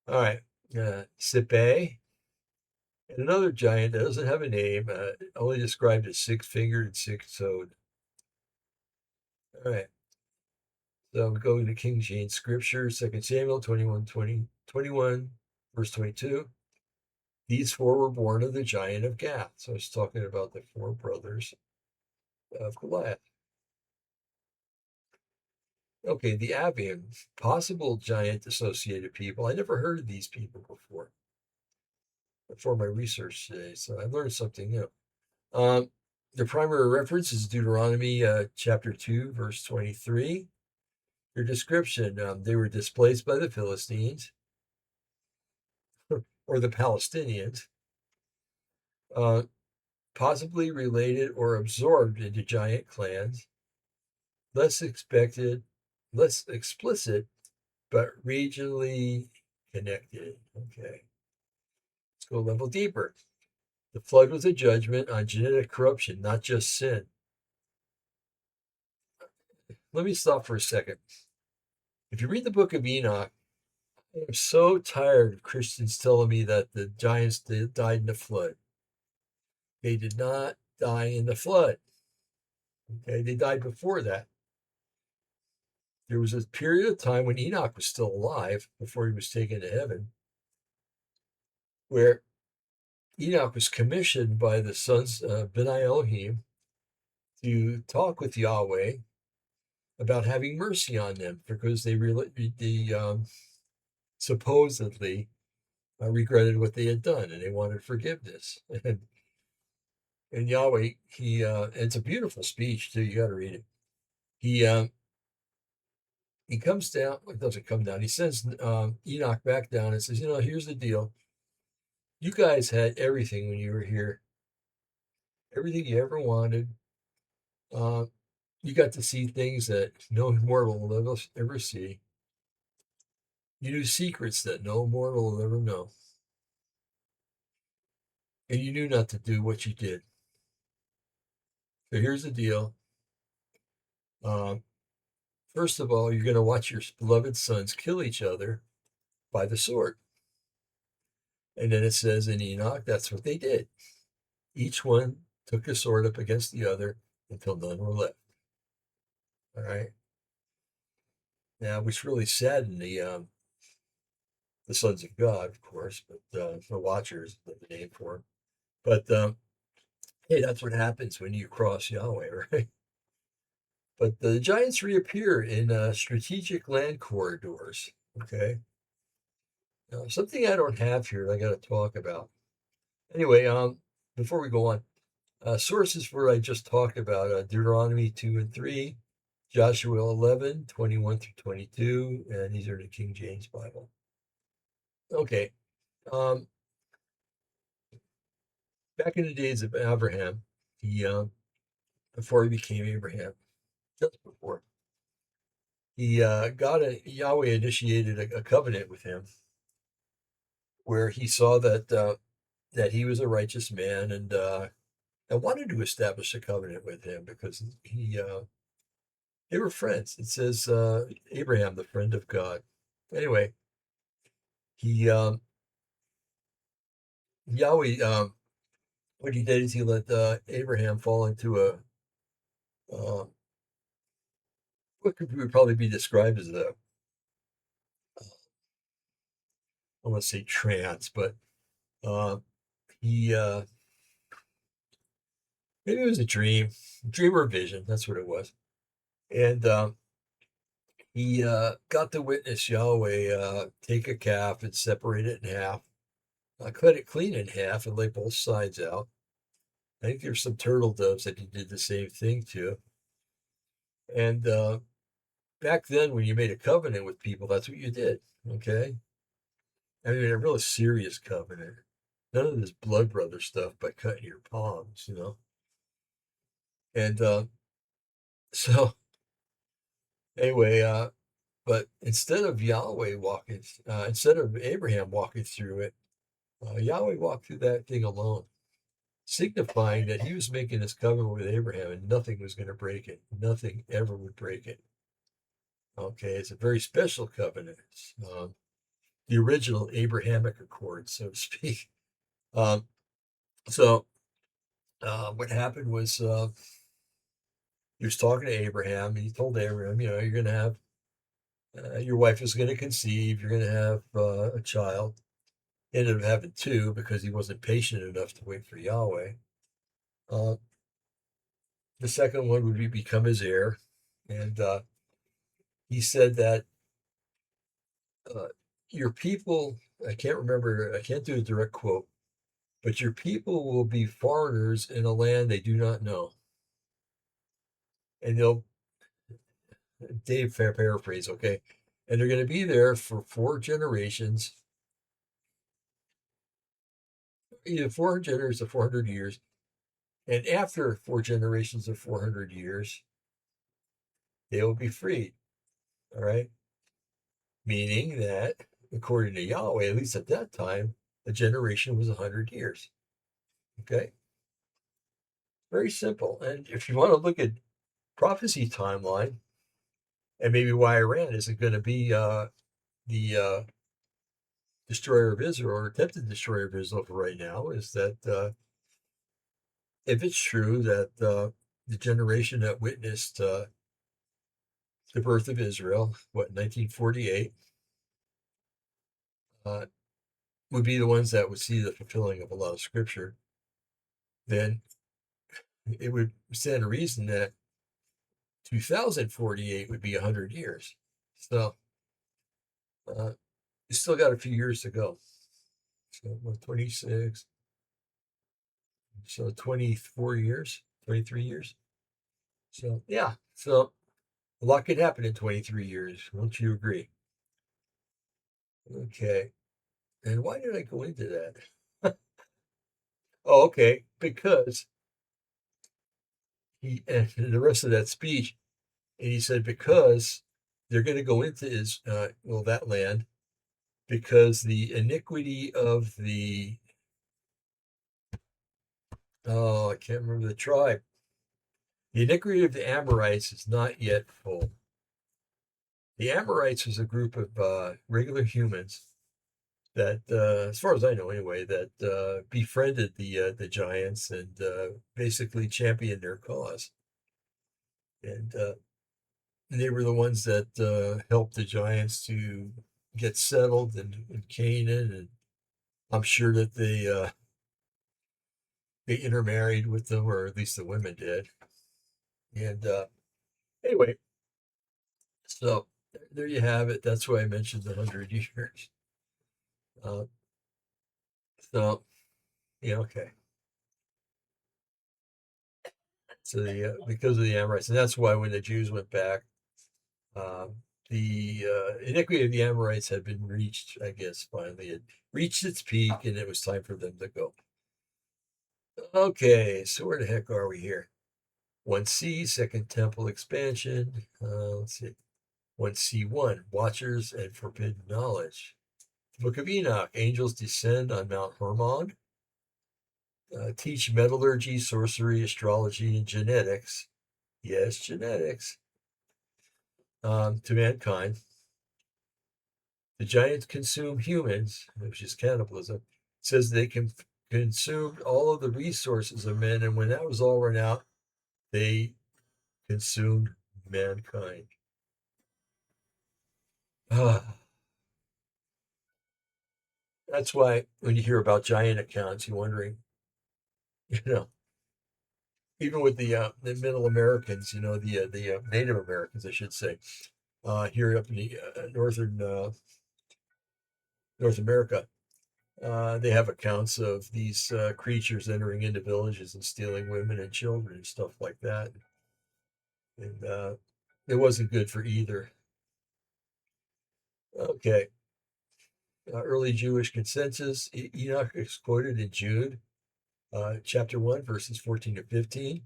All right. Sipe, and another giant that doesn't have a name, only described as 6-fingered and 6-toed. All right. So we go to King James Scripture, 2 Samuel 21, verse 22. These 4 were born of the giant of Gath. So it's talking about the 4 brothers of Goliath. Okay, the Abian, possible giant associated people. I never heard of these people before my research today, so I learned something new. The primary reference is Deuteronomy chapter 2, verse 23. Their description, they were displaced by the Philistines or the Palestinians, possibly related or absorbed into giant clans, less explicit, but regionally connected. Okay, let's go a level deeper. The flood was a judgment on genetic corruption, not just sin. Let me stop for a second. If you read the book of Enoch, I am so tired of Christians telling me that the giants died in the flood. They did not die in the flood. Okay, they died before that. There was a period of time when Enoch was still alive before he was taken to heaven, where Enoch was commissioned by the sons of Benai Elohim to talk with Yahweh about having mercy on them because they supposedly regretted what they had done and they wanted forgiveness. And Yahweh, it's a beautiful speech too. You got to read it. He comes down. It doesn't come down. He sends Enoch back down and says, here's the deal. You guys had everything when you were here. Everything you ever wanted. You got to see things that no mortal will ever see. You knew secrets that no mortal will ever know. And you knew not to do what you did. So here's the deal. First of all, you're going to watch your beloved sons kill each other by the sword. And then it says in Enoch, that's what they did. Each one took a sword up against the other until none were left. All right. Now, which really saddened the sons of God, of course, but the Watchers, the name for them. But hey, that's what happens when you cross Yahweh, right? But the giants reappear in strategic land corridors. Okay. Now, something I don't have here, I got to talk about. Anyway, before we go on, sources for I just talked about Deuteronomy 2 and 3, Joshua 11, 21 through 22, and these are the King James Bible. Okay. Back in the days of Abraham, he before he became Abraham, just before he Yahweh initiated a covenant with him, where he saw that he was a righteous man and wanted to establish a covenant with him because they were friends. It says Abraham, the friend of God. Anyway, he Yahweh what he did is he let Abraham fall into a uh, what could probably be described as a I want to say trance, but uh, he maybe it was a dream or vision. That's what it was. And he got to witness Yahweh take a calf and separate it in half, cut it clean in half, and lay both sides out. I think there's some turtle doves that he did the same thing to. And back then, when you made a covenant with people, that's what you did. Okay, I mean a real serious covenant. None of this blood brother stuff by cutting your palms. And so anyway, but instead of Abraham walking through it, Yahweh walked through that thing alone, signifying that he was making this covenant with Abraham and nothing was going to break it. Nothing ever would break it. Okay, it's a very special covenant. It's, the original Abrahamic Accord, so to speak. Um, so what happened was he was talking to Abraham, and he told Abraham, you're going to have your wife is going to conceive, you're going to have a child. Ended up having two because he wasn't patient enough to wait for Yahweh. Uh, the second one would become his heir, and he said that uh, your people. I can't remember. I can't do a direct quote, but your people will be foreigners in a land they do not know, and they'll Dave fair paraphrase, okay, and they're going to be there for 4 generations, either 400 generations or 400 years, and after 4 generations of 400 years, they will be freed. All right. Meaning that, according to Yahweh, at least at that time, a generation was 100 years. Okay? Very simple. And if you want to look at prophecy timeline, and maybe why Iran isn't going to be the destroyer of Israel or attempted destroyer of Israel for right now, is that if it's true that the generation that witnessed the birth of Israel, 1948, uh, would be the ones that would see the fulfilling of a lot of scripture, then it would stand to reason that 2048 would be 100 years. So uh, you still got a few years to go. So 26, so 24 years, 23 years. So yeah, so a lot could happen in 23 years. Won't you agree? Okay. And why did I go into that? Oh, okay. Because and the rest of that speech, and he said, because they're going to go into that land, because the iniquity of I can't remember the tribe. The iniquity of the Amorites is not yet full. The Amorites was a group of regular humans that, as far as I know anyway, that befriended the giants and basically championed their cause. And they were the ones that helped the giants to get settled in Canaan, and I'm sure that they intermarried with them, or at least the women did. And anyway, so there you have it. That's why I mentioned the 100 years. Uh, so yeah, okay. So because of the Amorites, and that's why when the Jews went back, um, the iniquity of the Amorites had been reached. I guess finally it reached its peak, and it was time for them to go. Okay, so where the heck are we here? 1C, Second Temple expansion. Let's see. 1C1, Watchers and Forbidden Knowledge. The Book of Enoch, angels descend on Mount Hermon, teach metallurgy, sorcery, astrology, and genetics. Yes, genetics, to mankind. The giants consume humans, which is cannibalism. It says they consumed all of the resources of men, and when that was all run out, they consumed mankind. Ah, that's why when you hear about giant accounts, you're wondering, you know, even with the Middle Americans, the Native Americans, I should say, here up in the northern North America, they have accounts of these creatures entering into villages and stealing women and children and stuff like that. And it wasn't good for either. Okay, early Jewish consensus. Enoch is quoted in Jude, chapter 1, verses 14 to 15,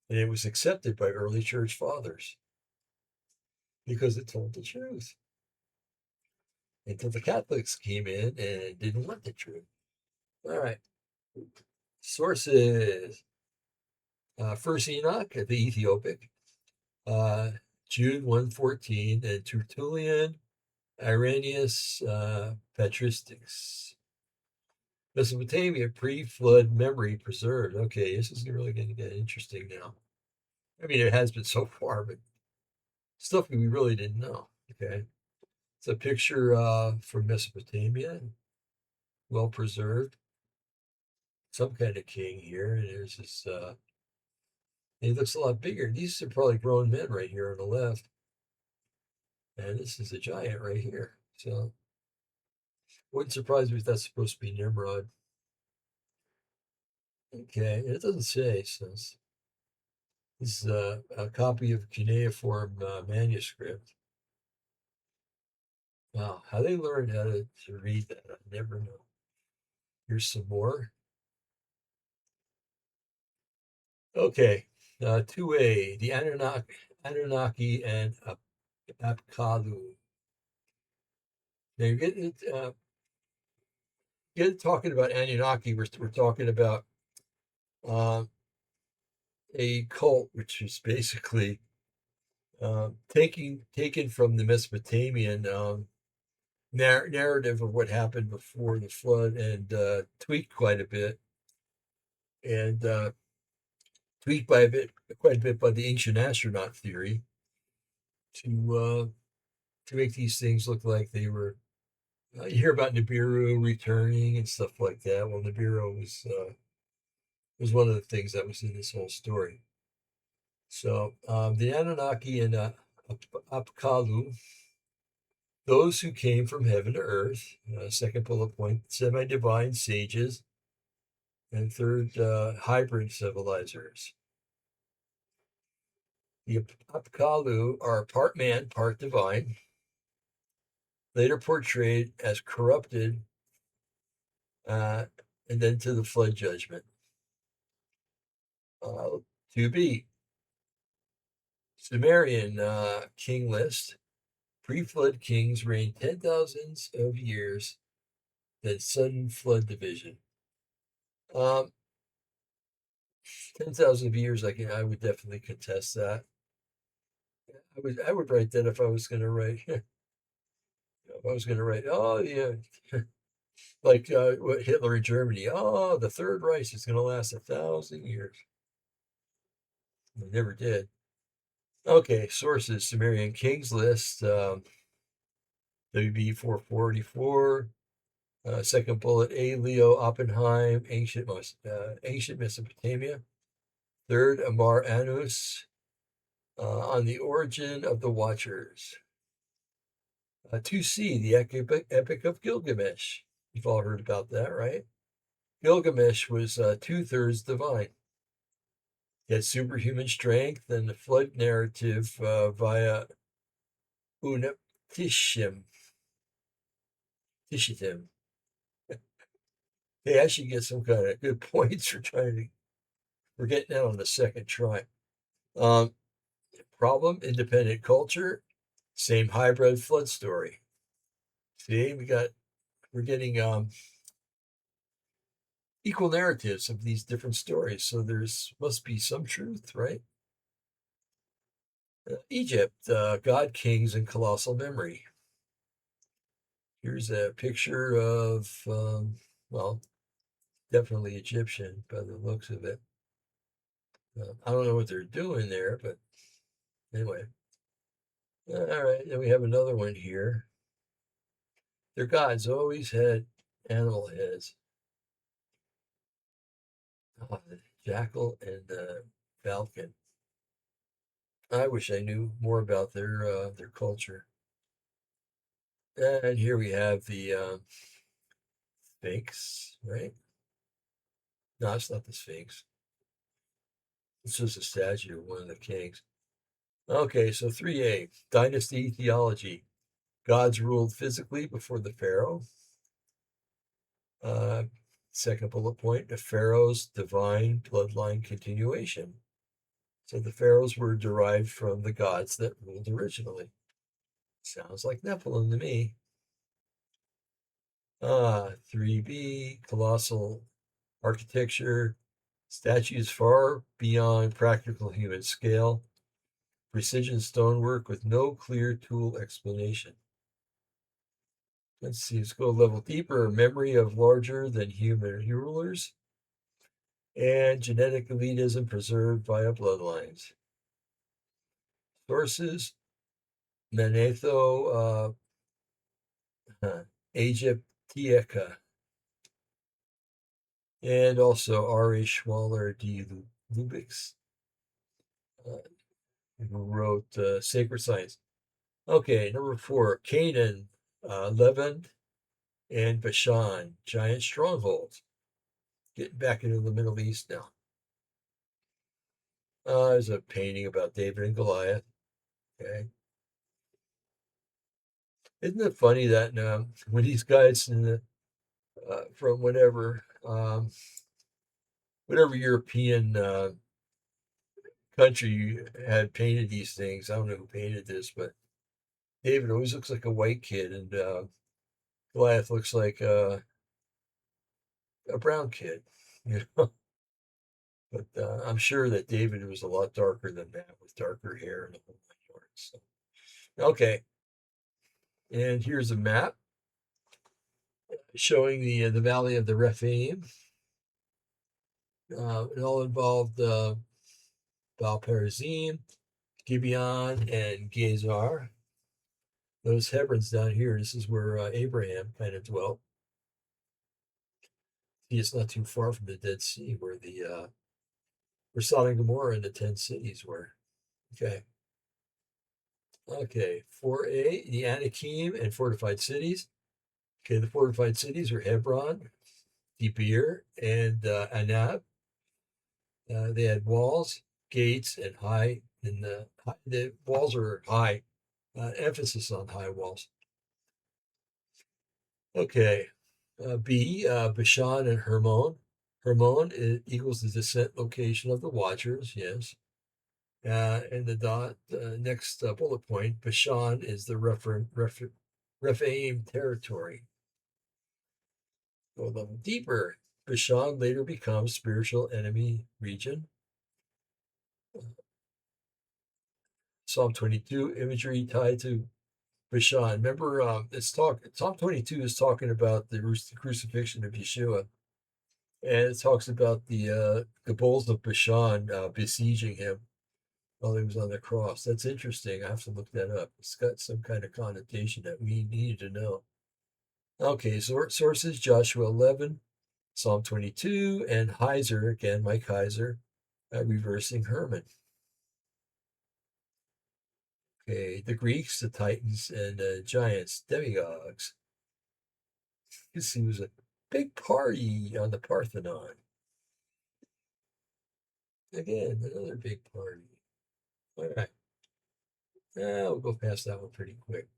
and it was accepted by early church fathers because it told the truth until the Catholics came in and didn't want the truth. All right. Sources. First Enoch, the Ethiopic, uh, Jude 1:14, and Tertullian, Irenaeus, Patristics. Mesopotamia, pre-flood memory preserved. Okay, this is really going to get interesting now. I mean, it has been so far, but stuff we really didn't know. Okay. It's a picture from Mesopotamia, well preserved. Some kind of king here. And there's this, he looks a lot bigger. These are probably grown men right here on the left. And this is a giant right here. So wouldn't surprise me if that's supposed to be Nimrod. Okay, it doesn't say. So this is a copy of cuneiform manuscript. Wow, how they learned how to read that, I never know. Here's some more. Okay, 2A, the Anunnaki and Apkallu. Now, get talking about Anunnaki, we're talking about uh, a cult, which is basically taken from the Mesopotamian narrative of what happened before the flood and tweaked quite a bit, and tweaked quite a bit by the ancient astronaut theory to make these things look like they were. You hear about Nibiru returning and stuff like that. Well, Nibiru was one of the things that was in this whole story. So the Anunnaki and Apkallu, those who came from heaven to earth. Second bullet point: semi-divine sages, and third, hybrid civilizers. The Apkallu are part man, part divine, later portrayed as corrupted, uh, and then to the flood judgment. 2B, Sumerian king list. Pre-flood kings reigned 10,000s of years, then sudden flood division. 10,000 of years, I would definitely contest that. I would write that if I was going to write. If I was going to write, oh yeah, Like what Hitler in Germany. Oh, the Third Reich is going to last 1,000 years. It never did. Okay, sources: Sumerian Kings list, WB 444. Second bullet: A. Leo Oppenheim, ancient Mesopotamia. Third, Amar Anus, on the origin of the Watchers. 2C, the Epic of Gilgamesh. You've all heard about that, right? Gilgamesh was two-thirds divine. He had superhuman strength, and the flood narrative via Unaptishtim. Tishitim. They actually get some kind of good points for we're getting that on the second try. Um, Problem: independent culture, same hybrid flood story. See, we're getting equal narratives of these different stories, so there's must be some truth, right? Egypt, God, kings, and colossal memory. Here's a picture of, well, definitely Egyptian by the looks of it. I don't know what they're doing there, but anyway. All right, then we have another one here. Their gods always had animal heads. The jackal and the falcon. I wish I knew more about their culture. And here we have the Sphinx, right? No, it's not the Sphinx. It's just a statue of one of the kings. Okay, so 3A, dynasty theology. Gods ruled physically before the pharaoh. Uh, Second bullet point, the pharaoh's divine bloodline continuation. So the pharaohs were derived from the gods that ruled originally. Sounds like Nephilim to me. 3B, colossal architecture, statues far beyond practical human scale, precision stonework with no clear tool explanation. Let's see, let's go a level deeper. Memory of larger than human rulers and genetic elitism preserved via bloodlines. Sources: Manetho Aegyptiaca, and also R.A. Schwaller D. Lubix, who wrote Sacred Science. Okay, number 4, Canaan, Levant, and Bashan, giant strongholds. Getting back into the Middle East now. There's a painting about David and Goliath. Okay. Isn't it funny that when these guys in the from whatever European country had painted these things? I don't know who painted this, but David always looks like a white kid, and Goliath looks like a brown kid. You know, but I'm sure that David was a lot darker than that, with darker hair and a whole nine yards. So, okay, and here's a map showing the valley of the Rephaim. It all involved Baal Perazim, Gibeon, and Gezer. Those Hebrons down here, this is where Abraham kind of dwelt. See, it's not too far from the Dead Sea, where where Sodom and Gomorrah and the 10 cities were. Okay. Okay, 4A, the Anakim and fortified cities. Okay, the fortified cities were Hebron, Debir, and Anab. They had walls, gates, and the walls are high. Emphasis on high walls. Okay, B, Bashan and Hermon. Hermon equals the descent location of the Watchers. Yes. And the next bullet point, Bashan is the Rephaim territory. Go a little deeper. Bashan later becomes spiritual enemy region. Psalm 22, imagery tied to Bashan. Remember, Psalm 22 is talking about the crucifixion of Yeshua, and it talks about the bulls of Bashan besieging him while he was on the cross. That's interesting. I have to look that up. It's got some kind of connotation that we need to know. Okay, sources Joshua 11, Psalm 22, and Heiser, again, Mike Heiser, reversing Herman. Okay, the Greeks, the Titans, and giants, demigods. You see, it was a big party on the Parthenon. Again, another big party. All right. We'll go past that one pretty quick.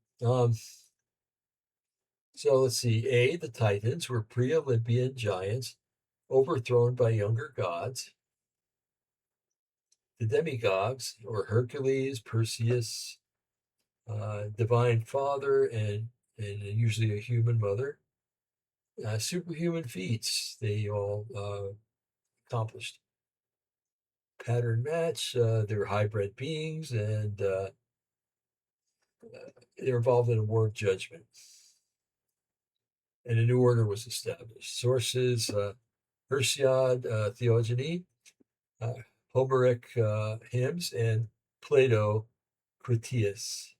So let's see. The Titans were pre-Olympian giants overthrown by younger gods. The demigods, or Hercules, Perseus, divine father, and usually a human mother. Superhuman feats they all accomplished. Pattern match, they were hybrid beings, and they were involved in a war of judgment. And a new order was established. Sources, Hesiod, Theogony, Homeric hymns, and Plato, Critias.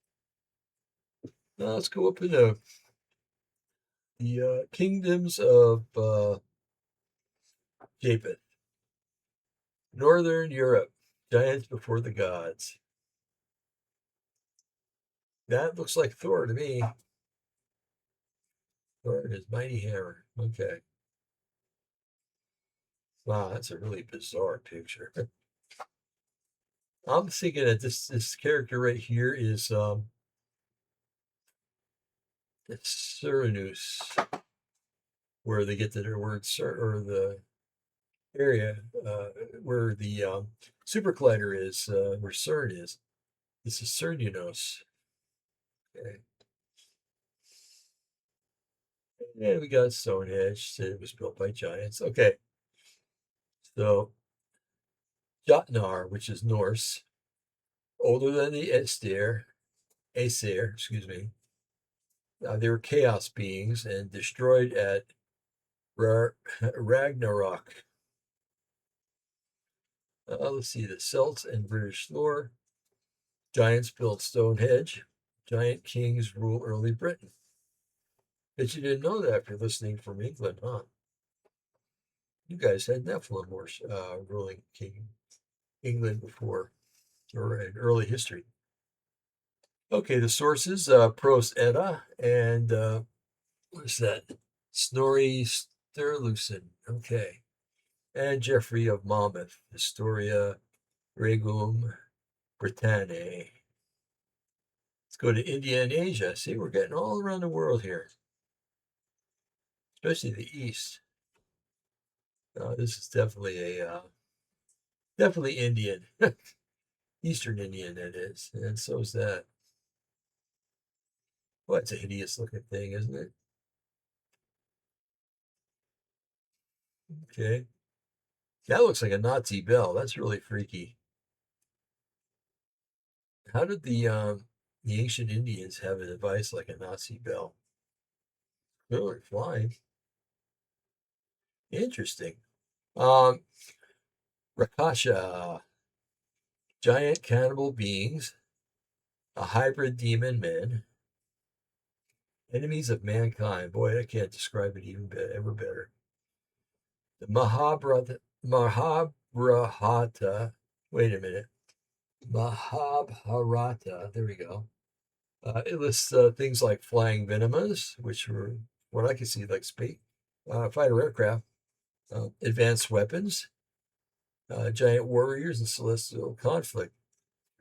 Now let's go up into the kingdoms of Japheth. Northern Europe, giants before the gods. That looks like Thor to me. Thor and his mighty hammer. Okay. Wow, that's a really bizarre picture. I'm thinking that this character right here is Cernus, where they get their word or the area where the super collider is, where CERN is. This is Cernunnos. Okay. And we got Stonehenge. It was built by giants. Okay. So Jotnar, which is Norse, older than the Aesir, excuse me. They were chaos beings and destroyed at Ragnarok. Let's see, the Celts and British lore. Giants built Stonehenge. Giant kings rule early Britain. Bet you didn't know that if you're listening from England, huh? You guys had Nephilim ruling King England before, or in early history. Okay, the sources, Pros Edda and what's that? Snorri Sturluson. Okay. And Geoffrey of Monmouth, Historia Regum Britanniae. Let's go to India and Asia. See, we're getting all around the world here, especially the East. This is definitely definitely Indian, Eastern Indian, that is, and so is that. Well, it's a hideous looking thing, isn't it? Okay, that looks like a Nazi bell. That's really freaky. How did the ancient Indians have a device like a Nazi bell? Clearly flying. Interesting. Um, Rakasha, giant cannibal beings, a hybrid demon man, enemies of mankind. Boy, I can't describe it ever better. The Mahabharata. Wait a minute. Mahabharata. There we go. It lists things like flying venemas, which were what I could see like fighter aircraft, advanced weapons, giant warriors, and celestial conflict.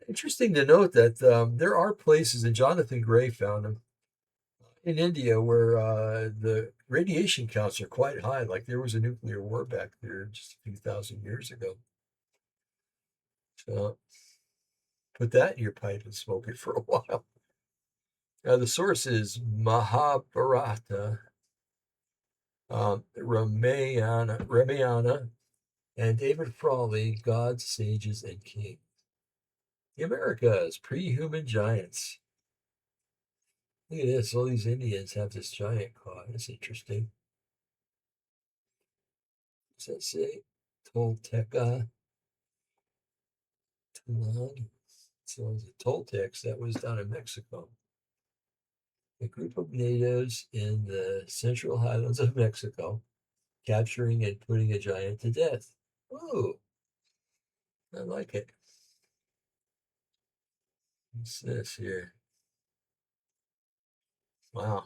Interesting to note that there are places, and Jonathan Gray found them in India, where the radiation counts are quite high. Like there was a nuclear war back there just a few thousand years ago. So put that in your pipe and smoke it for a while. The source is Mahabharata, Ramayana, and David Frawley, Gods, Sages, and Kings. The Americas, pre-human giants. Look at this. All these Indians have this giant cod. That's interesting. What's that say? Tolteca Tulan. So the Toltecs, that was down in Mexico. A group of natives in the central highlands of Mexico capturing and putting a giant to death. Ooh, I like it. What's this here? Wow.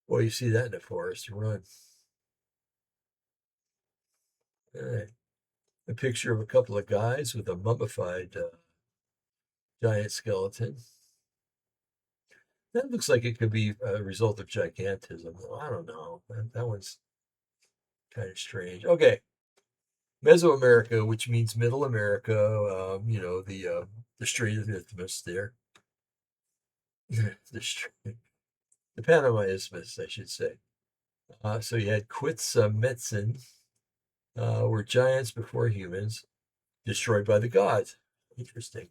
Well, you see that in the forest, you run. All right. A picture of a couple of guys with a mummified giant skeleton. That looks like it could be a result of gigantism. I don't know. That one's kind of strange. Okay. Mesoamerica, which means Middle America, the Strait of Isthmus there. the, the Panama Isthmus, I should say. So you had Quetzalcoatl, were giants before humans, destroyed by the gods. Interesting.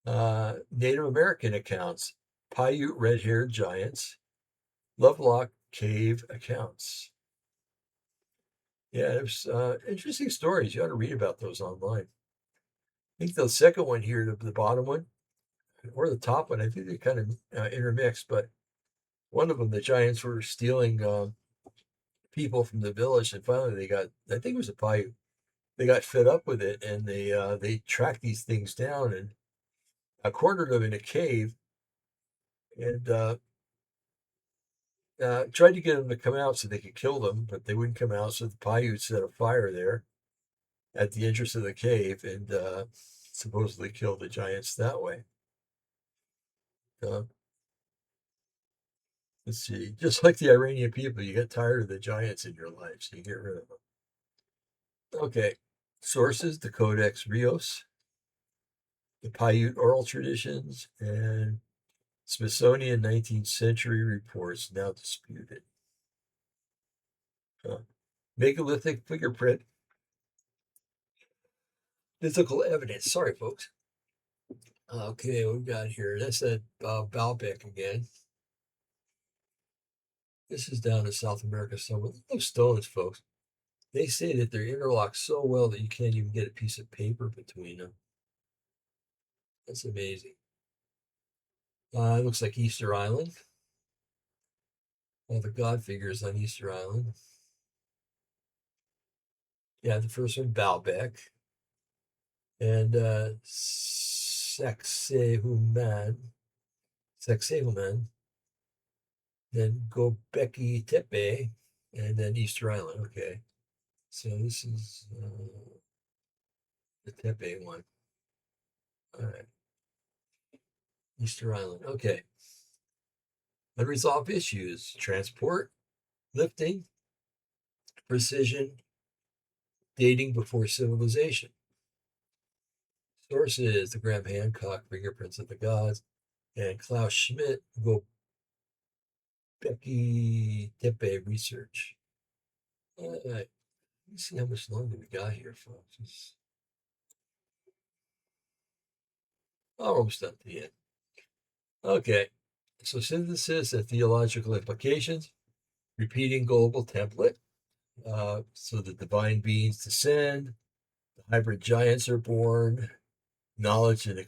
Native American accounts, Paiute red-haired giants, Lovelock cave accounts. Yeah, there's interesting stories. You ought to read about those online. I think the second one here, the bottom one, or the top one, I think they kind of intermixed, but one of them, the giants were stealing people from the village, and finally they got, I think it was a Paiute, they got fed up with it, and they tracked these things down and cornered them in a cave, and tried to get them to come out so they could kill them, but they wouldn't come out. So the Paiutes set a fire there at the entrance of the cave and supposedly killed the giants that way. Uh, let's see, just like the Iranian people, you get tired of the giants in your life, so you get rid of them. Okay, sources: the Codex Rios, the Paiute oral traditions, and Smithsonian 19th century reports now disputed. Megalithic fingerprint, physical evidence. Sorry, folks. Okay, what we got here? That's that Baalbek again. This is down in South America somewhere. Look at those stones, folks. They say that they're interlocked so well that you can't even get a piece of paper between them. That's amazing. It looks like Easter Island. All the god figures on Easter Island. Yeah, the first one, Baalbek. And Sacsayhuman, then Gobekli Tepe, and then Easter Island. Okay, so this is the Tepe one. All right, Easter Island. Okay, unresolved issues: transport, lifting, precision, dating before civilization. Sources: the Graham Hancock Fingerprints of the Gods and Klaus Schmidt Gobekli Tepe Research. All right, let me see how much longer we got here, folks. It's almost up to the end. Okay, so synthesis and theological implications, repeating global template. So the divine beings descend, the hybrid giants are born, knowledge and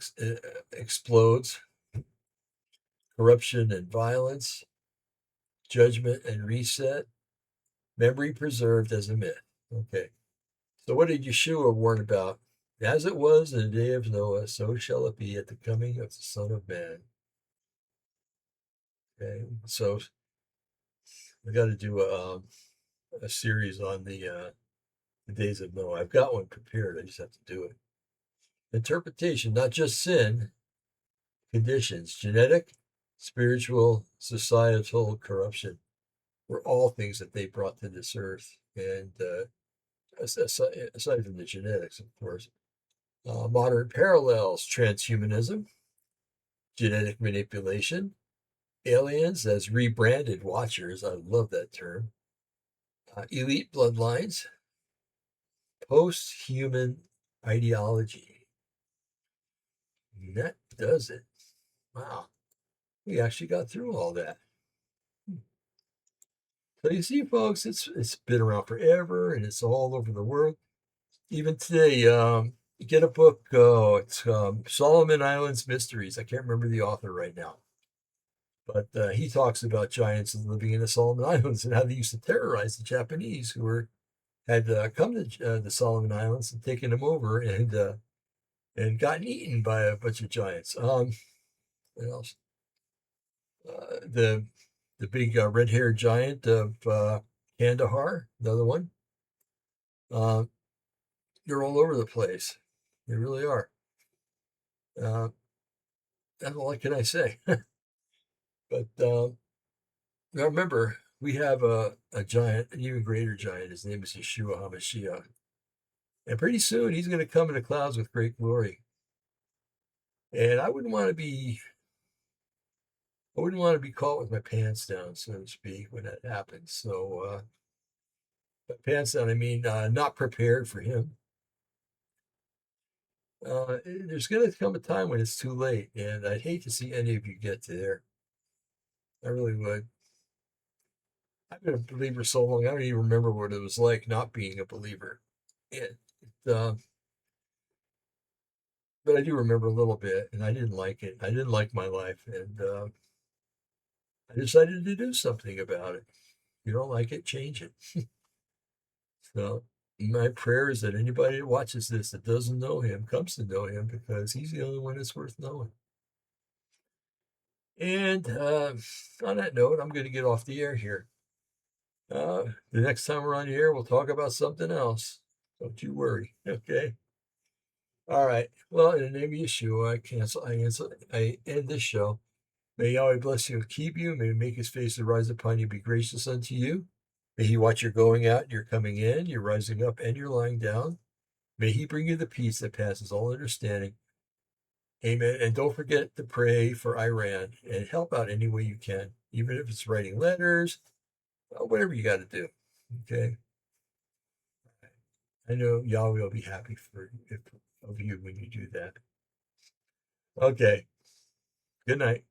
explodes, corruption and violence, judgment and reset, memory preserved as a myth. Okay, so what did Yeshua warn about? As it was in the day of Noah, so shall it be at the coming of the Son of Man. Okay, so we got to do a series on the days of Noah. I've got one prepared. I just have to do it. Interpretation, not just sin, conditions, genetic, spiritual, societal corruption were all things that they brought to this earth. And aside from the genetics, of course, modern parallels, transhumanism, genetic manipulation, aliens as rebranded watchers. I love that term. Elite bloodlines, post human ideology. That does it. Wow. We actually got through all that. So you see, folks, it's been around forever, and it's all over the world. Even today, get a book. Oh, it's Solomon Islands Mysteries. I can't remember the author right now, but he talks about giants living in the Solomon Islands and how they used to terrorize the Japanese who had come to the Solomon Islands and taken them over and gotten eaten by a bunch of giants. What else? The big red-haired giant of Kandahar, another one. Uh, they're all over the place. They really are. Uh, that's all can I say. But now remember, we have a giant, an even greater giant. His name is Yeshua HaMashiach. And pretty soon he's going to come in the clouds with great glory. And I wouldn't want to be caught with my pants down, so to speak, when that happens. So, pants down, I mean, not prepared for him. There's going to come a time when it's too late, and I'd hate to see any of you get to there. I really would. I've been a believer so long, I don't even remember what it was like not being a believer. It, but I do remember a little bit, and I didn't like it. I didn't like my life, and I decided to do something about it. If you don't like it, change it. So my prayer is that anybody that watches this that doesn't know him comes to know him because he's the only one that's worth knowing. And on that note, I'm going to get off the air here. The next time we're on the air, we'll talk about something else. Don't you worry. Okay. All right. Well, in the name of Yeshua, I end this show. May Yahweh bless you and keep you. May he make his face to rise upon you, be gracious unto you. May he watch your going out and your coming in, your rising up and your lying down. May he bring you the peace that passes all understanding. Amen. And don't forget to pray for Iran and help out any way you can, even if it's writing letters, whatever you got to do. Okay. I know Yahweh will be happy of you when you do that. Okay. Good night.